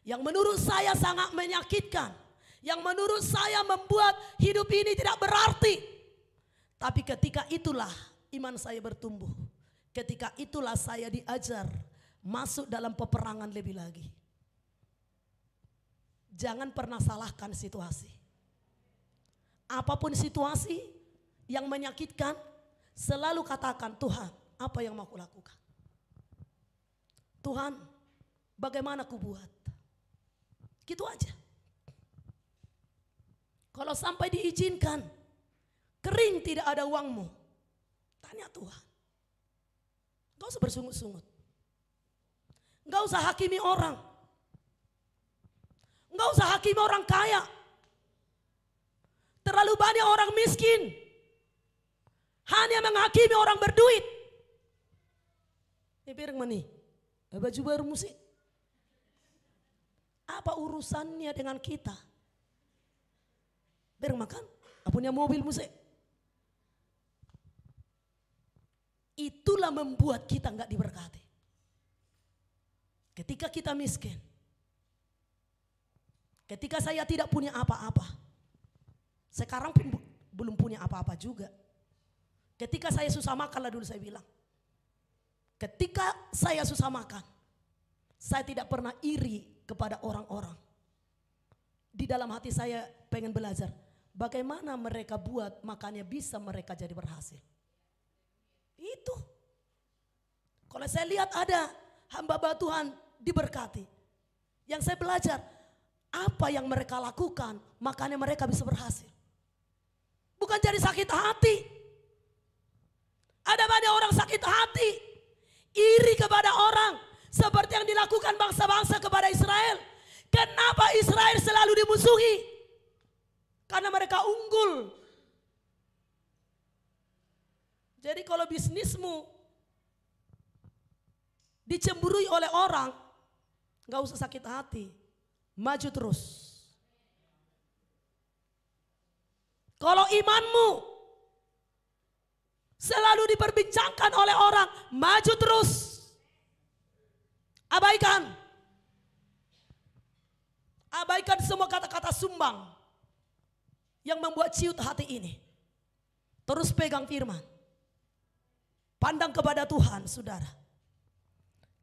Yang menurut saya sangat menyakitkan. Yang menurut saya membuat hidup ini tidak berarti. Tapi ketika itulah iman saya bertumbuh. Ketika itulah saya diajar masuk dalam peperangan lebih lagi. Jangan pernah salahkan situasi. Apapun situasi yang menyakitkan, selalu katakan, Tuhan, apa yang mau kulakukan? Tuhan, bagaimana ku buat? Gitu aja. Kalau sampai diizinkan, kering tidak ada uangmu, tanya Tuhan. Gak usah bersungut-sungut. Gak usah hakimi orang. Gak usah hakimi orang kaya. Terlalu banyak orang miskin. Hanya menghakimi orang berduit. Ini pirang mani. Baju baru musik. Apa urusannya dengan kita? Pirang makan. Punya mobil musik. Itulah membuat kita enggak diberkati. Ketika kita miskin. Ketika saya tidak punya apa-apa. Sekarang pun belum punya apa-apa juga. Ketika saya susah makan lah dulu saya bilang. Ketika saya susah makan. Saya tidak pernah iri kepada orang-orang. Di dalam hati saya pengen belajar. Bagaimana mereka buat makannya bisa mereka jadi berhasil. Itu. Kalau saya lihat ada hamba Tuhan diberkati. Yang saya belajar. Apa yang mereka lakukan, makanya mereka bisa berhasil. Bukan jadi sakit hati. Ada banyak orang sakit hati. Iri kepada orang. Seperti yang dilakukan bangsa-bangsa kepada Israel. Kenapa Israel selalu dimusuhi? Karena mereka unggul. Jadi kalau bisnismu dicemburui oleh orang, gak usah sakit hati. Maju terus. Kalau imanmu selalu diperbincangkan oleh orang, maju terus. Abaikan. Abaikan semua kata-kata sumbang yang membuat ciut hati ini. Terus pegang firman. Pandang kepada Tuhan, saudara.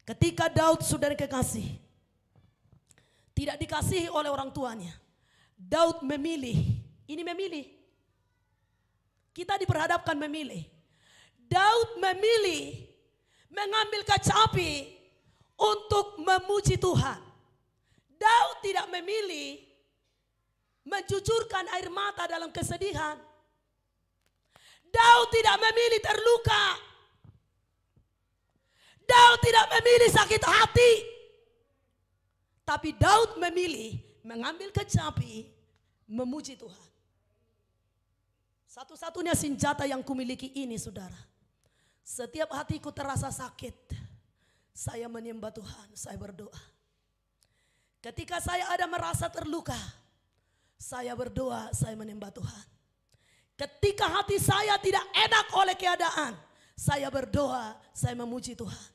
Ketika Daud, saudara kekasih, tidak dikasihi oleh orang tuanya. Daud memilih. Ini memilih. Kita diperhadapkan memilih. Daud memilih mengambil kaca api untuk memuji Tuhan. Daud tidak memilih mencucurkan air mata dalam kesedihan. Daud tidak memilih terluka. Daud tidak memilih sakit hati. Tapi Daud memilih mengambil kecapi, memuji Tuhan. Satu-satunya senjata yang kumiliki ini, saudara. Setiap hatiku terasa sakit, saya menyembah Tuhan, saya berdoa. Ketika saya ada merasa terluka, saya berdoa, saya menyembah Tuhan. Ketika hati saya tidak enak oleh keadaan, saya berdoa, saya memuji Tuhan.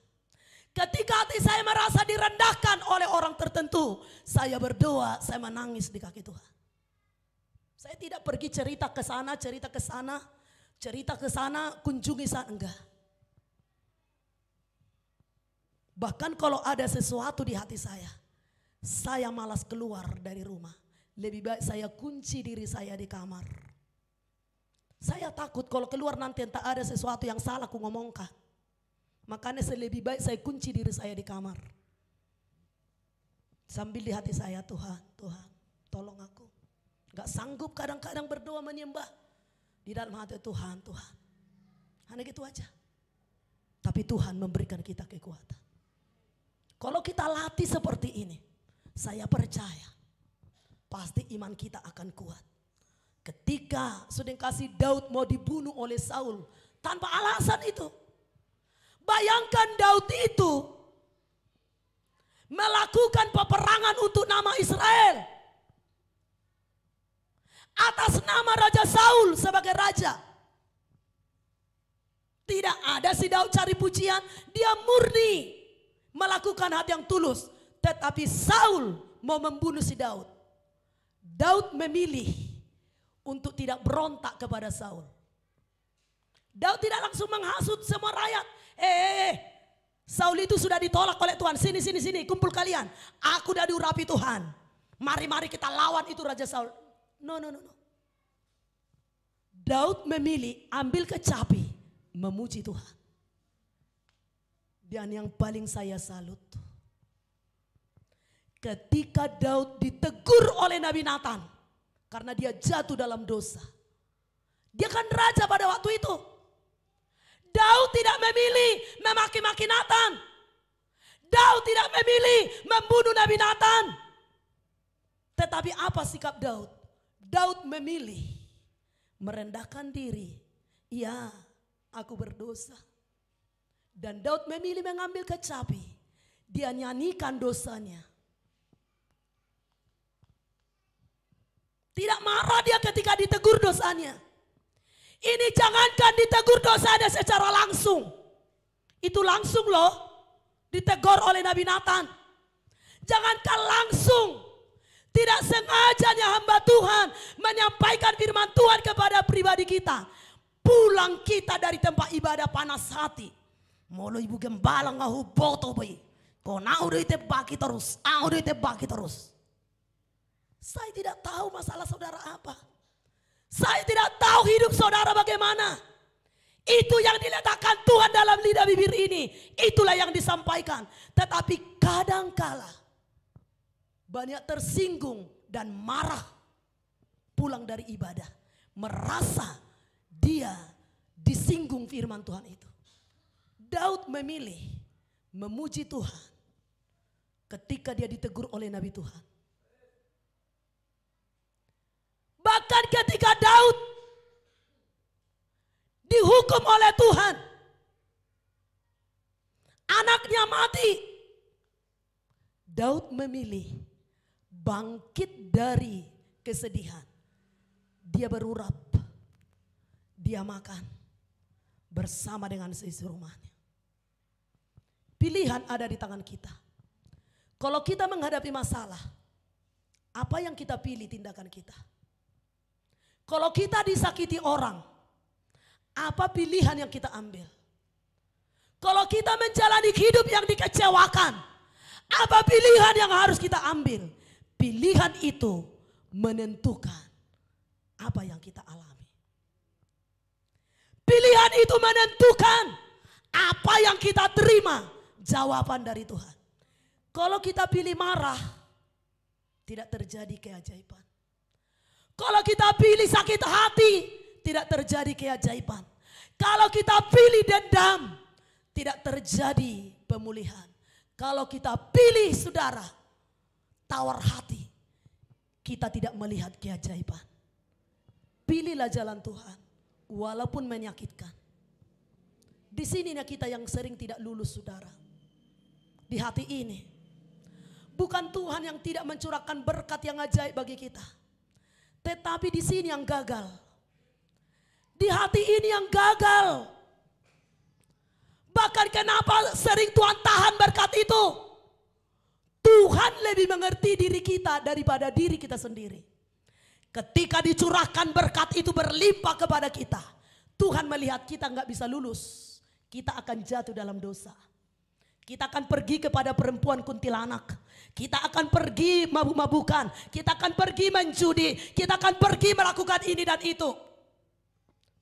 Ketika hati saya merasa direndahkan oleh orang tertentu, saya berdoa, saya menangis di kaki Tuhan. Saya tidak pergi cerita ke sana, kunjungi sana, enggak. Bahkan kalau ada sesuatu di hati saya malas keluar dari rumah. Lebih baik saya kunci diri saya di kamar. Saya takut kalau keluar nanti entah ada sesuatu yang salah ku ngomongkan. Makanya lebih baik saya kunci diri saya di kamar. Sambil di hati saya, Tuhan, tolong aku. Gak sanggup kadang-kadang berdoa menyembah. Di dalam hati Tuhan. Hanya gitu aja. Tapi Tuhan memberikan kita kekuatan. Kalau kita latih seperti ini, saya percaya pasti iman kita akan kuat. Ketika sudah kasih Daud mau dibunuh oleh Saul tanpa alasan itu. Bayangkan Daud itu melakukan peperangan untuk nama Israel. Atas nama Raja Saul sebagai raja. Tidak ada si Daud cari pujian, dia murni melakukan hati yang tulus. Tetapi Saul mau membunuh si Daud. Daud memilih untuk tidak berontak kepada Saul. Daud tidak langsung menghasut semua rakyat. Saul itu sudah ditolak oleh Tuhan. Sini, kumpul kalian. Aku udah diurapi Tuhan. Mari kita lawan itu Raja Saul. No. Daud memilih ambil kecapi, memuji Tuhan. Dan yang paling saya salut, ketika Daud ditegur oleh Nabi Nathan karena dia jatuh dalam dosa. Dia kan raja pada waktu itu. Daud tidak memilih memaki-maki Nathan. Daud tidak memilih membunuh Nabi Nathan. Tetapi apa sikap Daud? Daud memilih merendahkan diri. Ya, aku berdosa. Dan Daud memilih mengambil kecapi. Dia nyanyikan dosanya. Tidak marah dia ketika ditegur dosanya. Ini jangankan ditegur dosanya secara langsung. Itu langsung loh. Ditegur oleh Nabi Nathan. Jangankan langsung. Tidak sengajanya hamba Tuhan menyampaikan firman Tuhan kepada pribadi kita. Pulang kita dari tempat ibadah panas hati. Molo ibu gembala ngahu boto bayi. Kau udah itu bagi terus. Udah itu bagi terus. Saya tidak tahu masalah saudara apa. Saya tidak tahu hidup saudara bagaimana. Itu yang diletakkan Tuhan dalam lidah bibir ini. Itulah yang disampaikan. Tetapi kadangkala banyak tersinggung dan marah pulang dari ibadah. Merasa dia disinggung firman Tuhan itu. Daud memilih memuji Tuhan ketika dia ditegur oleh Nabi Tuhan. Bahkan ketika Daud dihukum oleh Tuhan, anaknya mati, Daud memilih bangkit dari kesedihan. Dia berurap, dia makan bersama dengan seisi rumahnya. Pilihan ada di tangan kita. Kalau kita menghadapi masalah, apa yang kita pilih tindakan kita? Kalau kita disakiti orang, apa pilihan yang kita ambil? Kalau kita menjalani hidup yang dikecewakan, apa pilihan yang harus kita ambil? Pilihan itu menentukan apa yang kita alami. Pilihan itu menentukan apa yang kita terima. Jawaban dari Tuhan. Kalau kita pilih marah, tidak terjadi keajaiban. Kalau kita pilih sakit hati, tidak terjadi keajaiban. Kalau kita pilih dendam, tidak terjadi pemulihan. Kalau kita pilih saudara, tawar hati, kita tidak melihat keajaiban. Pilihlah jalan Tuhan, walaupun menyakitkan. Di sininya kita yang sering tidak lulus saudara. Di hati ini, bukan Tuhan yang tidak mencurahkan berkat yang ajaib bagi kita, tetapi di sini yang gagal. Di hati ini yang gagal. Bahkan kenapa sering Tuhan tahan berkat itu? Tuhan lebih mengerti diri kita daripada diri kita sendiri. Ketika dicurahkan berkat itu berlimpah kepada kita, Tuhan melihat kita nggak bisa lulus. Kita akan jatuh dalam dosa. Kita akan pergi kepada perempuan kuntilanak. Kita akan pergi mabuk-mabukan. Kita akan pergi menjudi. Kita akan pergi melakukan ini dan itu.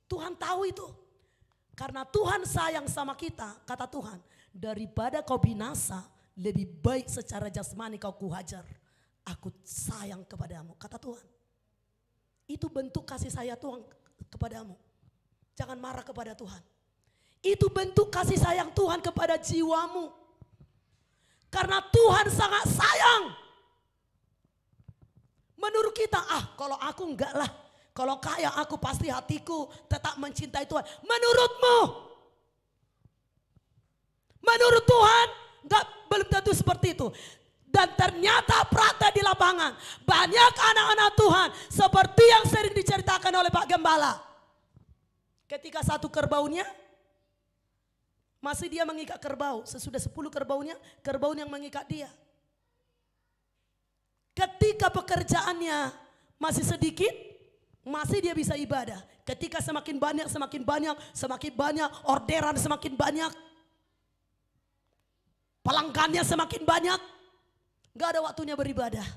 Tuhan tahu itu. Karena Tuhan sayang sama kita, kata Tuhan, daripada kau binasa, lebih baik secara jasmani kau kuhajar. Aku sayang kepadamu, kata Tuhan. Itu bentuk kasih sayang Tuhan kepadamu. Jangan marah kepada Tuhan. Itu bentuk kasih sayang Tuhan kepada jiwamu. Karena Tuhan sangat sayang. Menurut kita, kalau aku enggak lah. Kalau kaya aku pasti hatiku tetap mencintai Tuhan. Menurut Tuhan belum tentu seperti itu. Dan ternyata praktek di lapangan banyak anak-anak Tuhan seperti yang sering diceritakan oleh Pak Gembala. Ketika satu kerbaunya masih dia mengikat kerbau, sesudah 10 kerbaunya, kerbau yang mengikat dia. Ketika pekerjaannya masih sedikit, masih dia bisa ibadah. Ketika semakin banyak, orderan semakin banyak, pelanggannya semakin banyak, gak ada waktunya beribadah.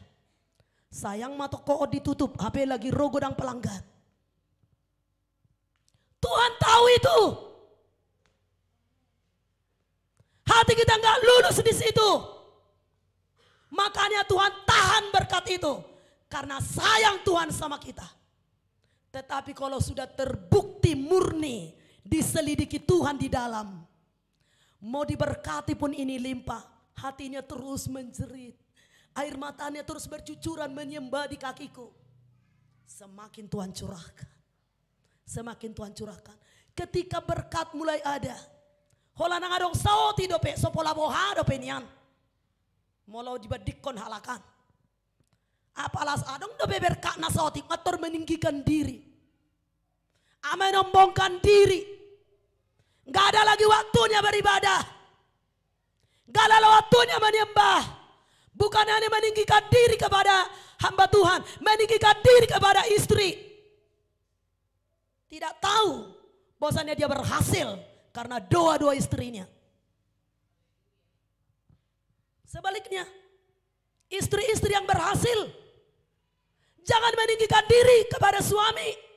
Sayang mata kood ditutup, HP lagi rogodang pelanggan. Tuhan tahu itu. Hati kita gak lulus di situ. Makanya Tuhan tahan berkat itu. Karena sayang Tuhan sama kita. Tetapi kalau sudah terbukti murni, diselidiki Tuhan di dalam, mau diberkati pun ini limpah, hatinya terus menjerit, air matanya terus bercucuran menyembah di kakiku. Semakin Tuhan curahkan, semakin Tuhan curahkan. Ketika berkat mulai ada, hola nang adong saoti dope, sopola boha dope nian, molo dibadikon halakan. Apalas adong dope berkat nasoti ngatur meninggikan diri, menombongkan diri. Gak ada lagi waktunya beribadah, gak ada waktunya menyembah. Bukan hanya meninggikan diri kepada hamba Tuhan, meninggikan diri kepada istri. Tidak tahu bahwasannya dia berhasil karena doa-doa istrinya. Sebaliknya, istri-istri yang berhasil jangan meninggikan diri kepada suami.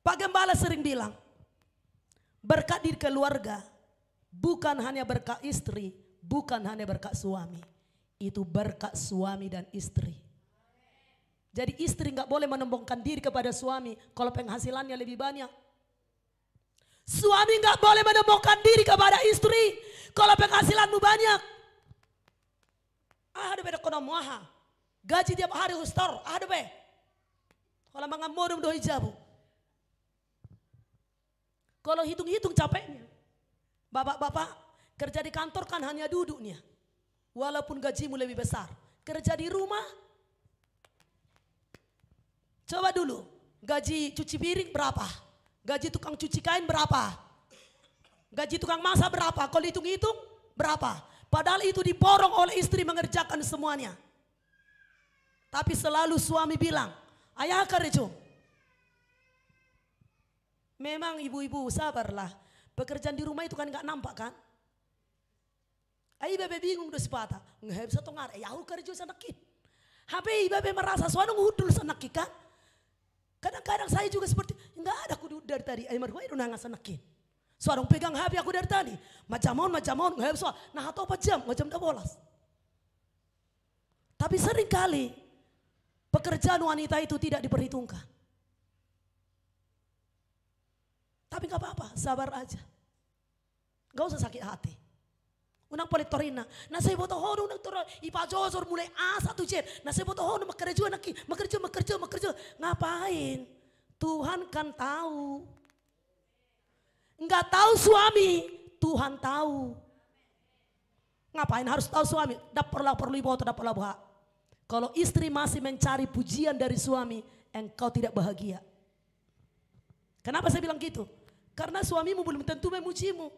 Pak Gembala sering bilang, berkat di keluarga bukan hanya berkat istri, bukan hanya berkat suami. Itu berkat suami dan istri. Jadi istri gak boleh menembongkan diri kepada suami kalau penghasilannya lebih banyak. Suami gak boleh menembongkan diri kepada istri kalau penghasilanmu banyak. Ada beda konomuaha. Gaji tiap hari hustor, ada be. Kalau mengamodum do hijabu. Kalau hitung-hitung capeknya. Bapak-bapak kerja di kantor kan hanya duduknya. Walaupun gajimu lebih besar. Kerja di rumah. Coba dulu. Gaji cuci piring berapa? Gaji tukang cuci kain berapa? Gaji tukang masak berapa? Kalau hitung-hitung berapa? Padahal itu diborong oleh istri mengerjakan semuanya. Tapi selalu suami bilang, ayah kerja. Memang ibu-ibu sabarlah. Pekerjaan di rumah itu kan gak nampak kan? Ayah bebe bingung do sepata. Nggak bisa tongar. Aku kerja sanakit. HP bebe merasa suanu ngudul sanakit kan? Kadang-kadang saya juga seperti nggak ada aku dari tadi. Ayah mertua itu nangis sanakit. Suanu pegang HP aku dari tadi. Macam nggak bisa. Nah atau apa jam? Macam dah bolas. Tapi seringkali pekerjaan wanita itu tidak diperhitungkan. Tapi gak apa-apa, sabar aja. Gak usah sakit hati. Unang politorina. Na saya boto hono unang toro ipa josor mulai A1 jet. Na saya boto hono makerja. Ngapain? Tuhan kan tahu. Enggak tahu suami, Tuhan tahu. Ngapain harus tahu suami? Perlu iboto, perlu hak. Kalau istri masih mencari pujian dari suami, engkau tidak bahagia. Kenapa saya bilang gitu? Karena suamimu belum tentu memujimu.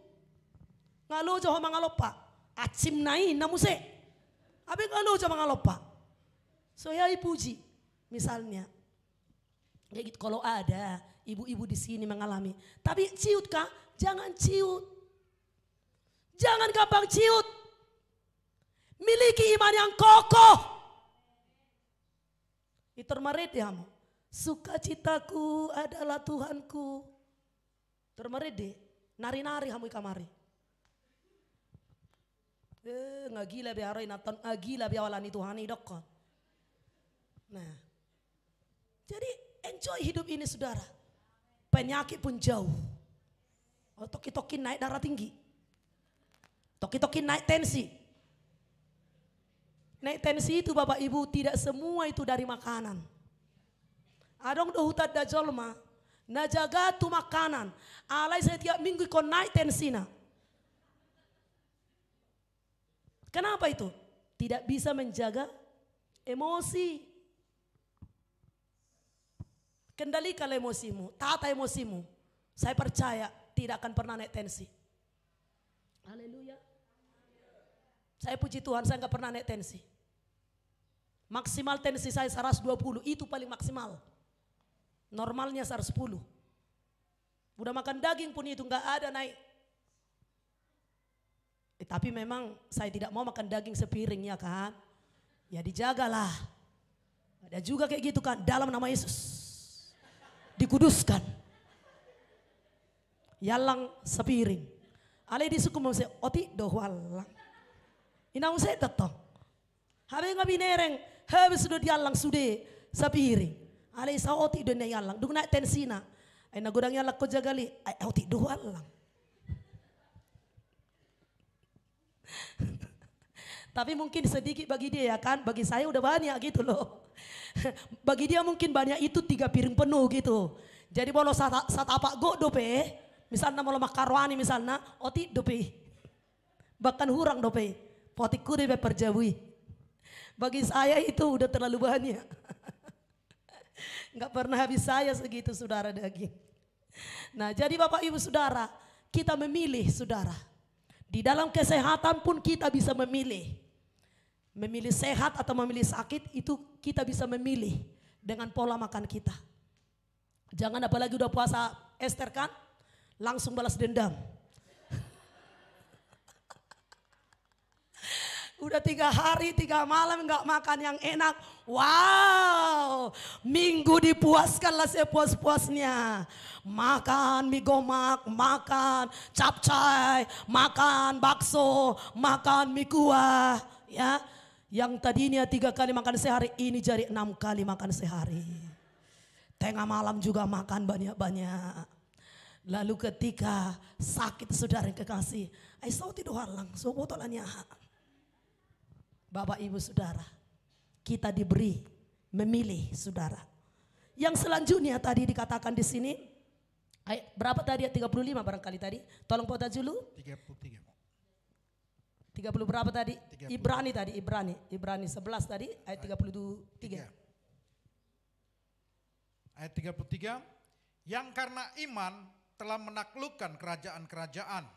Ngalo jauh mangalopa, acim nain namuse. Abi ngalo jauh mangalopa. So ya puji, misalnya. Kayak gitu. Kalau ada ibu-ibu di sini mengalami, tapi ciut kah? Jangan ciut. Jangan gampang ciut. Miliki iman yang kokoh. Itu merit ya mo. Sukacitaku adalah Tuhanku. Termerit deh. Nari-nari hamu kamari. Nggak gila biarai natan, gila biawalan Tuhan ini dokon. Nah, jadi enjoy hidup ini saudara. Penyakit pun jauh. Oh, toki-toki naik darah tinggi. Toki-toki naik tensi. Naik tensi itu Bapak Ibu tidak semua itu dari makanan. Adong do hutat da jolma, na jaga tu makanan. Alai setiap minggu ikon naik tensina. Kenapa itu? Tidak bisa menjaga emosi. Kendalikan emosimu, tata emosimu. Saya percaya tidak akan pernah naik tensi. Haleluya. Saya puji Tuhan, saya nggak pernah naik tensi. Maksimal tensi saya 120, itu paling maksimal. Normalnya 110. Udah makan daging pun itu nggak ada naik. Tapi memang saya tidak mau makan daging sepiring ya kan. Ya dijagalah. Ada juga kayak gitu kan, dalam nama Yesus. Dikuduskan. Yalang sepiring. Ale disuku mau se oti dohwalang. Inang se tetong. Habe ngabi nereng, habe sudah dialang sude sepiring. Ale sa oti do ne yalang, dung na tensina. Ay nagudang yalak ko jagali, ay oti dohwalang. Tapi mungkin sedikit bagi dia ya kan, bagi saya udah banyak gitu loh. Bagi dia mungkin banyak itu 3 piring penuh gitu. Jadi kalau satapak go dope, misalnya mau makarwani misalnya, oti dope. Bahkan hurang dope, potiku dope perjabui. Bagi saya itu udah terlalu banyak. Nggak pernah habis saya segitu saudara daging. Nah jadi Bapak Ibu Saudara, kita memilih saudara. Di dalam kesehatan pun kita bisa memilih. Memilih sehat atau memilih sakit itu kita bisa memilih dengan pola makan kita. Jangan apalagi udah puasa Esther kan, langsung balas dendam. Udah 3 hari 3 malam nggak makan yang enak. Wow, minggu dipuaskanlah sepuas-puasnya. Makan mie gomak, makan capcay, makan bakso, makan mie kuah. Ya, yang tadinya 3 kali makan sehari ini jadi 6 kali makan sehari. Tengah malam juga makan banyak-banyak. Lalu ketika sakit saudara yang kekasih, ay sauti dohalang, so botolannya. Bapak Ibu Saudara, kita diberi memilih saudara. Yang selanjutnya tadi dikatakan di sini, berapa tadi? 35 barangkali tadi. Tolong pota dulu. 33. 30 berapa tadi? 30. Ibrani tadi, Ibrani 11 tadi, ayat 33. Ayat 33, yang karena iman telah menaklukkan kerajaan-kerajaan,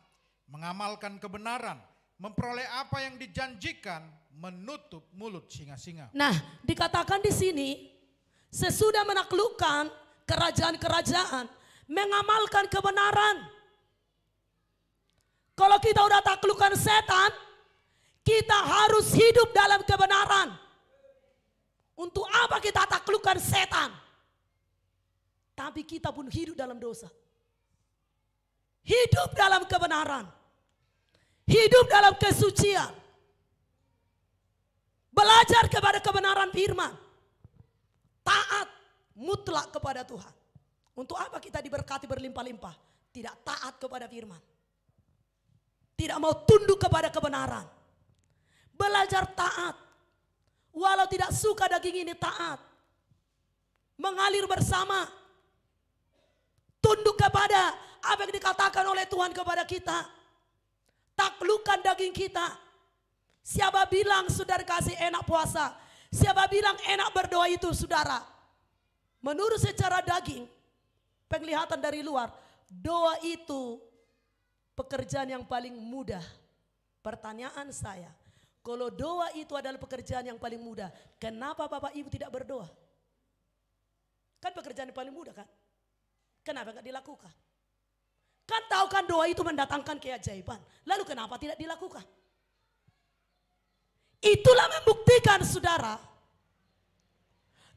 mengamalkan kebenaran, memperoleh apa yang dijanjikan, menutup mulut singa-singa. Nah, dikatakan di sini, sesudah menaklukkan kerajaan-kerajaan, mengamalkan kebenaran. Kalau kita udah taklukkan setan, kita harus hidup dalam kebenaran. Untuk apa kita taklukkan setan? Tapi kita pun hidup dalam dosa. Hidup dalam kebenaran. Hidup dalam kesucian. Belajar kepada kebenaran firman. Taat mutlak kepada Tuhan. Untuk apa kita diberkati berlimpah-limpah? Tidak taat kepada firman. Tidak mau tunduk kepada kebenaran. Belajar taat. Walau tidak suka daging ini taat. Mengalir bersama. Tunduk kepada apa yang dikatakan oleh Tuhan kepada kita. Taklukkan daging kita. Siapa bilang saudara kasih enak puasa? Siapa bilang enak berdoa itu saudara? Menurut secara daging, penglihatan dari luar, doa itu pekerjaan yang paling mudah. Pertanyaan saya, kalau doa itu adalah pekerjaan yang paling mudah, kenapa Bapak Ibu tidak berdoa? Kan pekerjaan yang paling mudah kan? Kenapa enggak dilakukan? Kan tahu kan doa itu mendatangkan keajaiban. Lalu kenapa tidak dilakukan? Itulah membuktikan saudara.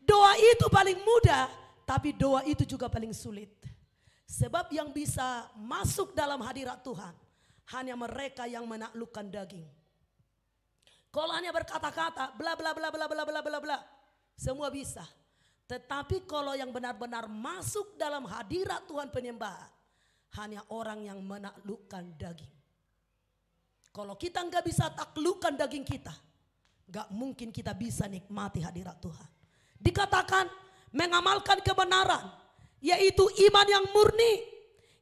Doa itu paling mudah, tapi doa itu juga paling sulit. Sebab yang bisa masuk dalam hadirat Tuhan hanya mereka yang menaklukkan daging. Kalau hanya berkata-kata bla bla bla bla bla bla bla bla, semua bisa. Tetapi kalau yang benar-benar masuk dalam hadirat Tuhan penyembahan, hanya orang yang menaklukkan daging. Kalau kita enggak bisa taklukkan daging kita, enggak mungkin kita bisa nikmati hadirat Tuhan. Dikatakan mengamalkan kebenaran, yaitu iman yang murni.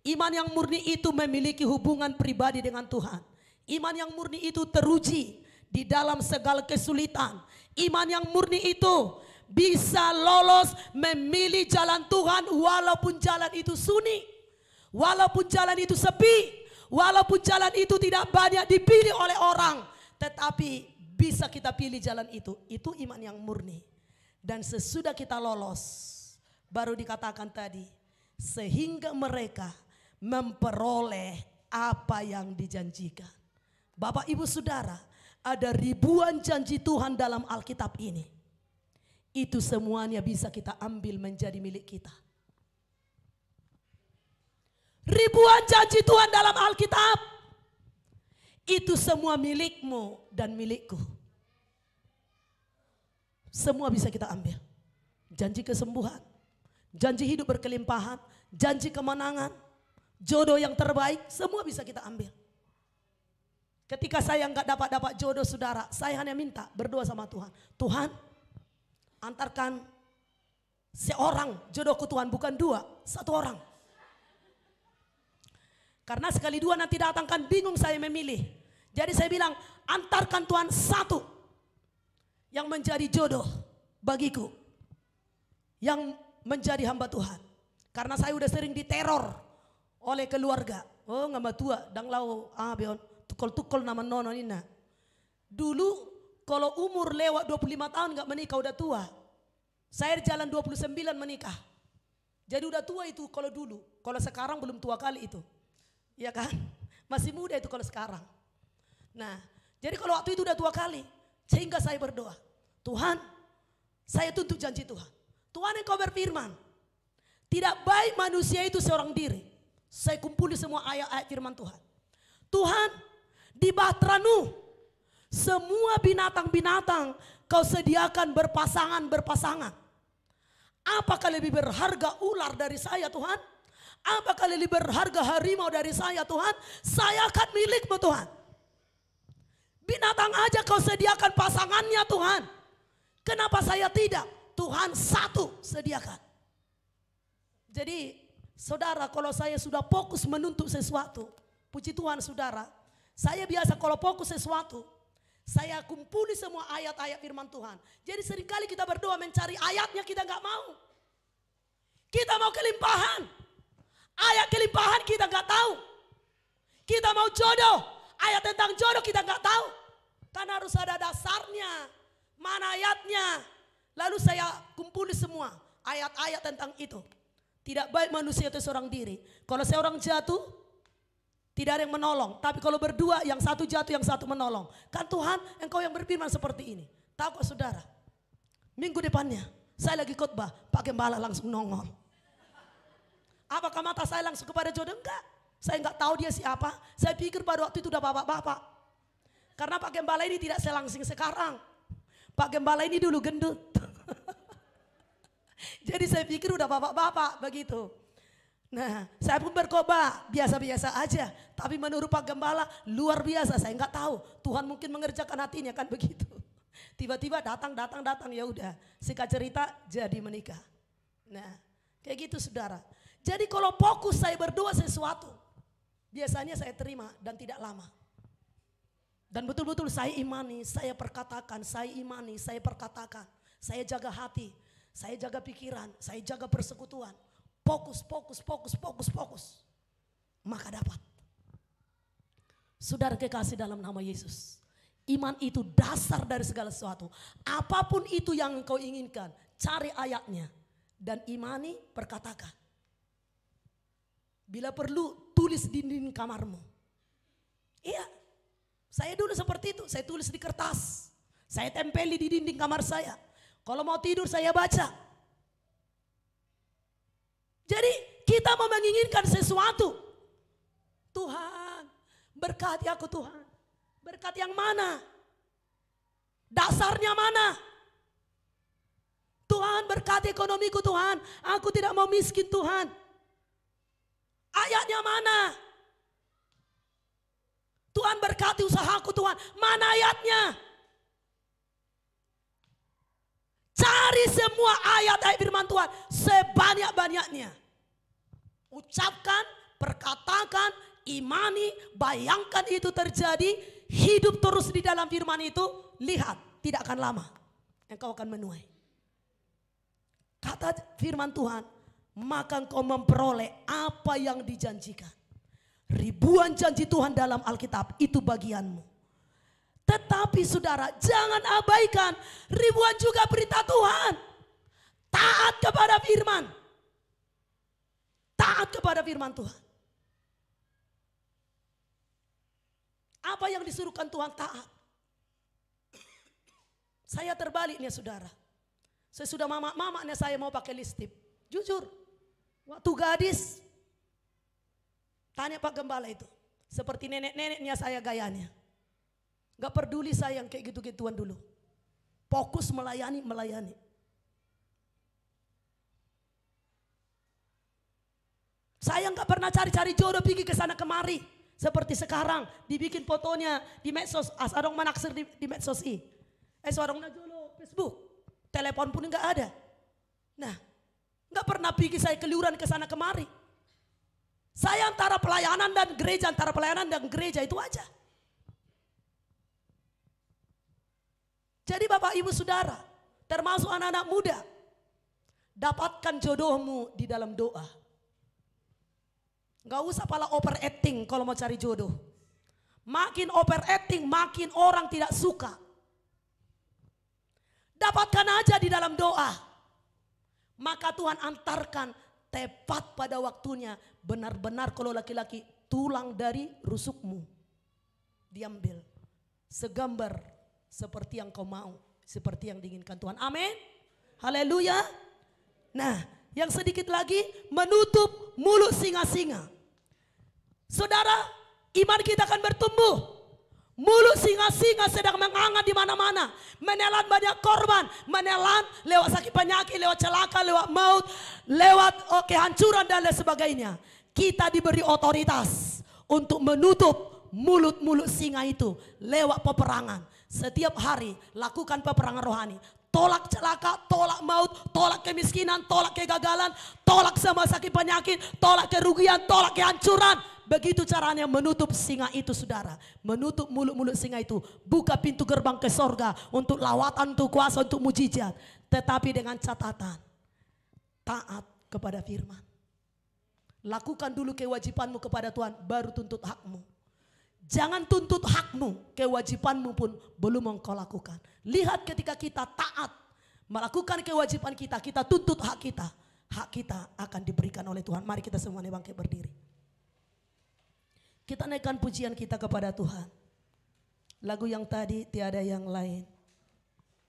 Iman yang murni itu memiliki hubungan pribadi dengan Tuhan. Iman yang murni itu teruji di dalam segala kesulitan. Iman yang murni itu bisa lolos memilih jalan Tuhan walaupun jalan itu sunyi, walaupun jalan itu sepi, walaupun jalan itu tidak banyak dipilih oleh orang, tetapi bisa kita pilih jalan itu. Itu iman yang murni. Dan sesudah kita lolos, baru dikatakan tadi, sehingga mereka memperoleh apa yang dijanjikan. Bapak Ibu Saudara, ada ribuan janji Tuhan dalam Alkitab ini. Itu semuanya bisa kita ambil menjadi milik kita. Ribuan janji Tuhan dalam Alkitab. Itu semua milikmu dan milikku. Semua bisa kita ambil. Janji kesembuhan, janji hidup berkelimpahan, janji kemenangan, jodoh yang terbaik, semua bisa kita ambil. Ketika saya nggak dapat jodoh saudara, saya hanya minta berdoa sama Tuhan. Tuhan, antarkan seorang jodohku Tuhan, bukan dua, satu orang. Karena sekali dua nanti datang kan bingung saya memilih. Jadi saya bilang antarkan Tuhan satu yang menjadi jodoh bagiku, yang menjadi hamba Tuhan. Karena saya udah sering diteror oleh keluarga. Oh ngamba tua, dang lau beon, tukol-tukol nama nono nina. Dulu kalau umur lewat 25 tahun gak menikah udah tua. Saya jalan 29 menikah. Jadi udah tua itu kalau dulu. Kalau sekarang belum tua kali itu. Ya kan? Masih muda itu kalau sekarang. Nah, jadi kalau waktu itu udah tua kali. Sehingga saya berdoa. Tuhan, saya tuntut janji Tuhan. Tuhan engkau berfirman. Tidak baik manusia itu seorang diri. Saya kumpuli semua ayat-ayat firman Tuhan. Tuhan, di Bahtera-Nu semua binatang-binatang kau sediakan berpasangan-berpasangan. Apakah lebih berharga ular dari saya Tuhan? Apakah lebih berharga harimau dari saya Tuhan? Saya akan milikmu Tuhan. Binatang aja kau sediakan pasangannya Tuhan. Kenapa saya tidak? Tuhan satu sediakan. Jadi saudara, kalau saya sudah fokus menuntut sesuatu, puji Tuhan saudara, saya biasa kalau fokus sesuatu, saya kumpuli semua ayat-ayat firman Tuhan. Jadi seringkali kita berdoa mencari ayatnya kita nggak mau. Kita mau kelimpahan. Ayat kelimpahan kita nggak tahu. Kita mau jodoh. Ayat tentang jodoh kita nggak tahu. Karena harus ada dasarnya. Mana ayatnya. Lalu saya kumpuli semua ayat-ayat tentang itu. Tidak baik manusia itu seorang diri. Kalau seorang jatuh, tidak ada yang menolong. Tapi kalau berdua, yang satu jatuh, yang satu menolong. Kan Tuhan, engkau yang berfirman seperti ini. Tahu kok saudara? Minggu depannya, saya lagi khotbah, Pak Gembala langsung nongol. Apakah mata saya langsung kepada jodoh? Enggak. Saya enggak tahu dia siapa. Saya pikir pada waktu itu udah bapak-bapak. Karena Pak Gembala ini tidak selangsing sekarang. Pak Gembala ini dulu gendut. Jadi saya pikir udah bapak-bapak begitu. Nah, saya pun berkhotbah biasa-biasa aja, tapi menurut Pak Gembala luar biasa. Saya nggak tahu, Tuhan mungkin mengerjakan hatinya kan begitu. Tiba-tiba datang, ya udah. Singkat cerita jadi menikah. Nah, kayak gitu saudara. Jadi kalau fokus saya berdoa sesuatu, biasanya saya terima dan tidak lama. Dan betul-betul saya imani, saya perkatakan, saya imani, saya perkatakan. Saya jaga hati, saya jaga pikiran, saya jaga persekutuan. Fokus. Maka dapat. Saudara kekasih dalam nama Yesus. Iman itu dasar dari segala sesuatu. Apapun itu yang engkau inginkan, cari ayatnya. Dan imani, perkatakan. Bila perlu, tulis di dinding kamarmu. Iya, saya dulu seperti itu. Saya tulis di kertas. Saya tempeli di dinding kamar saya. Kalau mau tidur saya baca. Jadi kita mau menginginkan sesuatu. Tuhan, berkati aku Tuhan. Berkat yang mana? Dasarnya mana? Tuhan, berkati ekonomiku Tuhan. Aku tidak mau miskin Tuhan. Ayatnya mana? Tuhan, berkati usahaku Tuhan. Mana ayatnya? Cari semua ayat-ayat firman Tuhan sebanyak-banyaknya. Ucapkan, perkatakan, imani, bayangkan itu terjadi. Hidup terus di dalam firman itu. Lihat, tidak akan lama engkau akan menuai. Kata firman Tuhan, maka engkau memperoleh apa yang dijanjikan. Ribuan janji Tuhan dalam Alkitab itu bagianmu. Tetapi saudara, jangan abaikan ribuan juga berita Tuhan. Taat kepada firman. Taat kepada firman Tuhan. Apa yang disuruhkan Tuhan taat. Saya terbaliknya saudara. Saya sudah mamanya saya mau pakai listip. Jujur, waktu gadis, tanya Pak Gembala itu. Seperti nenek-neneknya saya gayanya. Gak peduli saya yang kayak gitu-gituan dulu. Fokus melayani. Saya gak pernah cari-cari jodoh pergi ke sana kemari. Seperti sekarang dibikin fotonya di medsos. Asadong manaksir di medsos i. Seorang najolo Facebook. Telepon pun gak ada. Nah, gak pernah pergi saya keliuran ke sana kemari. Saya antara pelayanan dan gereja itu aja. Jadi Bapak Ibu Saudara, termasuk anak-anak muda, dapatkan jodohmu di dalam doa. Gak usah pala overacting kalau mau cari jodoh. Makin overacting, makin orang tidak suka. Dapatkan aja di dalam doa. Maka Tuhan antarkan tepat pada waktunya. Benar-benar kalau laki-laki tulang dari rusukmu diambil. Segambar seperti yang kau mau. Seperti yang diinginkan Tuhan. Amin. Haleluya. Nah, yang sedikit lagi menutup mulut singa-singa. Saudara, iman kita akan bertumbuh. Mulut singa-singa sedang menganga di mana-mana. Menelan banyak korban. Menelan lewat sakit penyakit, lewat celaka, lewat maut, lewat kehancuran dan lain sebagainya. Kita diberi otoritas untuk menutup mulut-mulut singa itu lewat peperangan. Setiap hari lakukan peperangan rohani. Tolak celaka, tolak maut, tolak kemiskinan, tolak kegagalan, tolak semua sakit penyakit, tolak kerugian, tolak kehancuran. Begitu caranya menutup singa itu saudara. Menutup mulut-mulut singa itu. Buka pintu gerbang ke sorga untuk lawatan, untuk kuasa, untuk mujizat. Tetapi dengan catatan. Taat kepada firman. Lakukan dulu kewajibanmu kepada Tuhan, baru tuntut hakmu. Jangan tuntut hakmu, kewajibanmu pun belum engkau lakukan. Lihat ketika kita taat melakukan kewajiban kita, kita tuntut hak kita akan diberikan oleh Tuhan. Mari kita semuanya bangkit berdiri. Kita naikkan pujian kita kepada Tuhan. Lagu yang tadi tiada yang lain.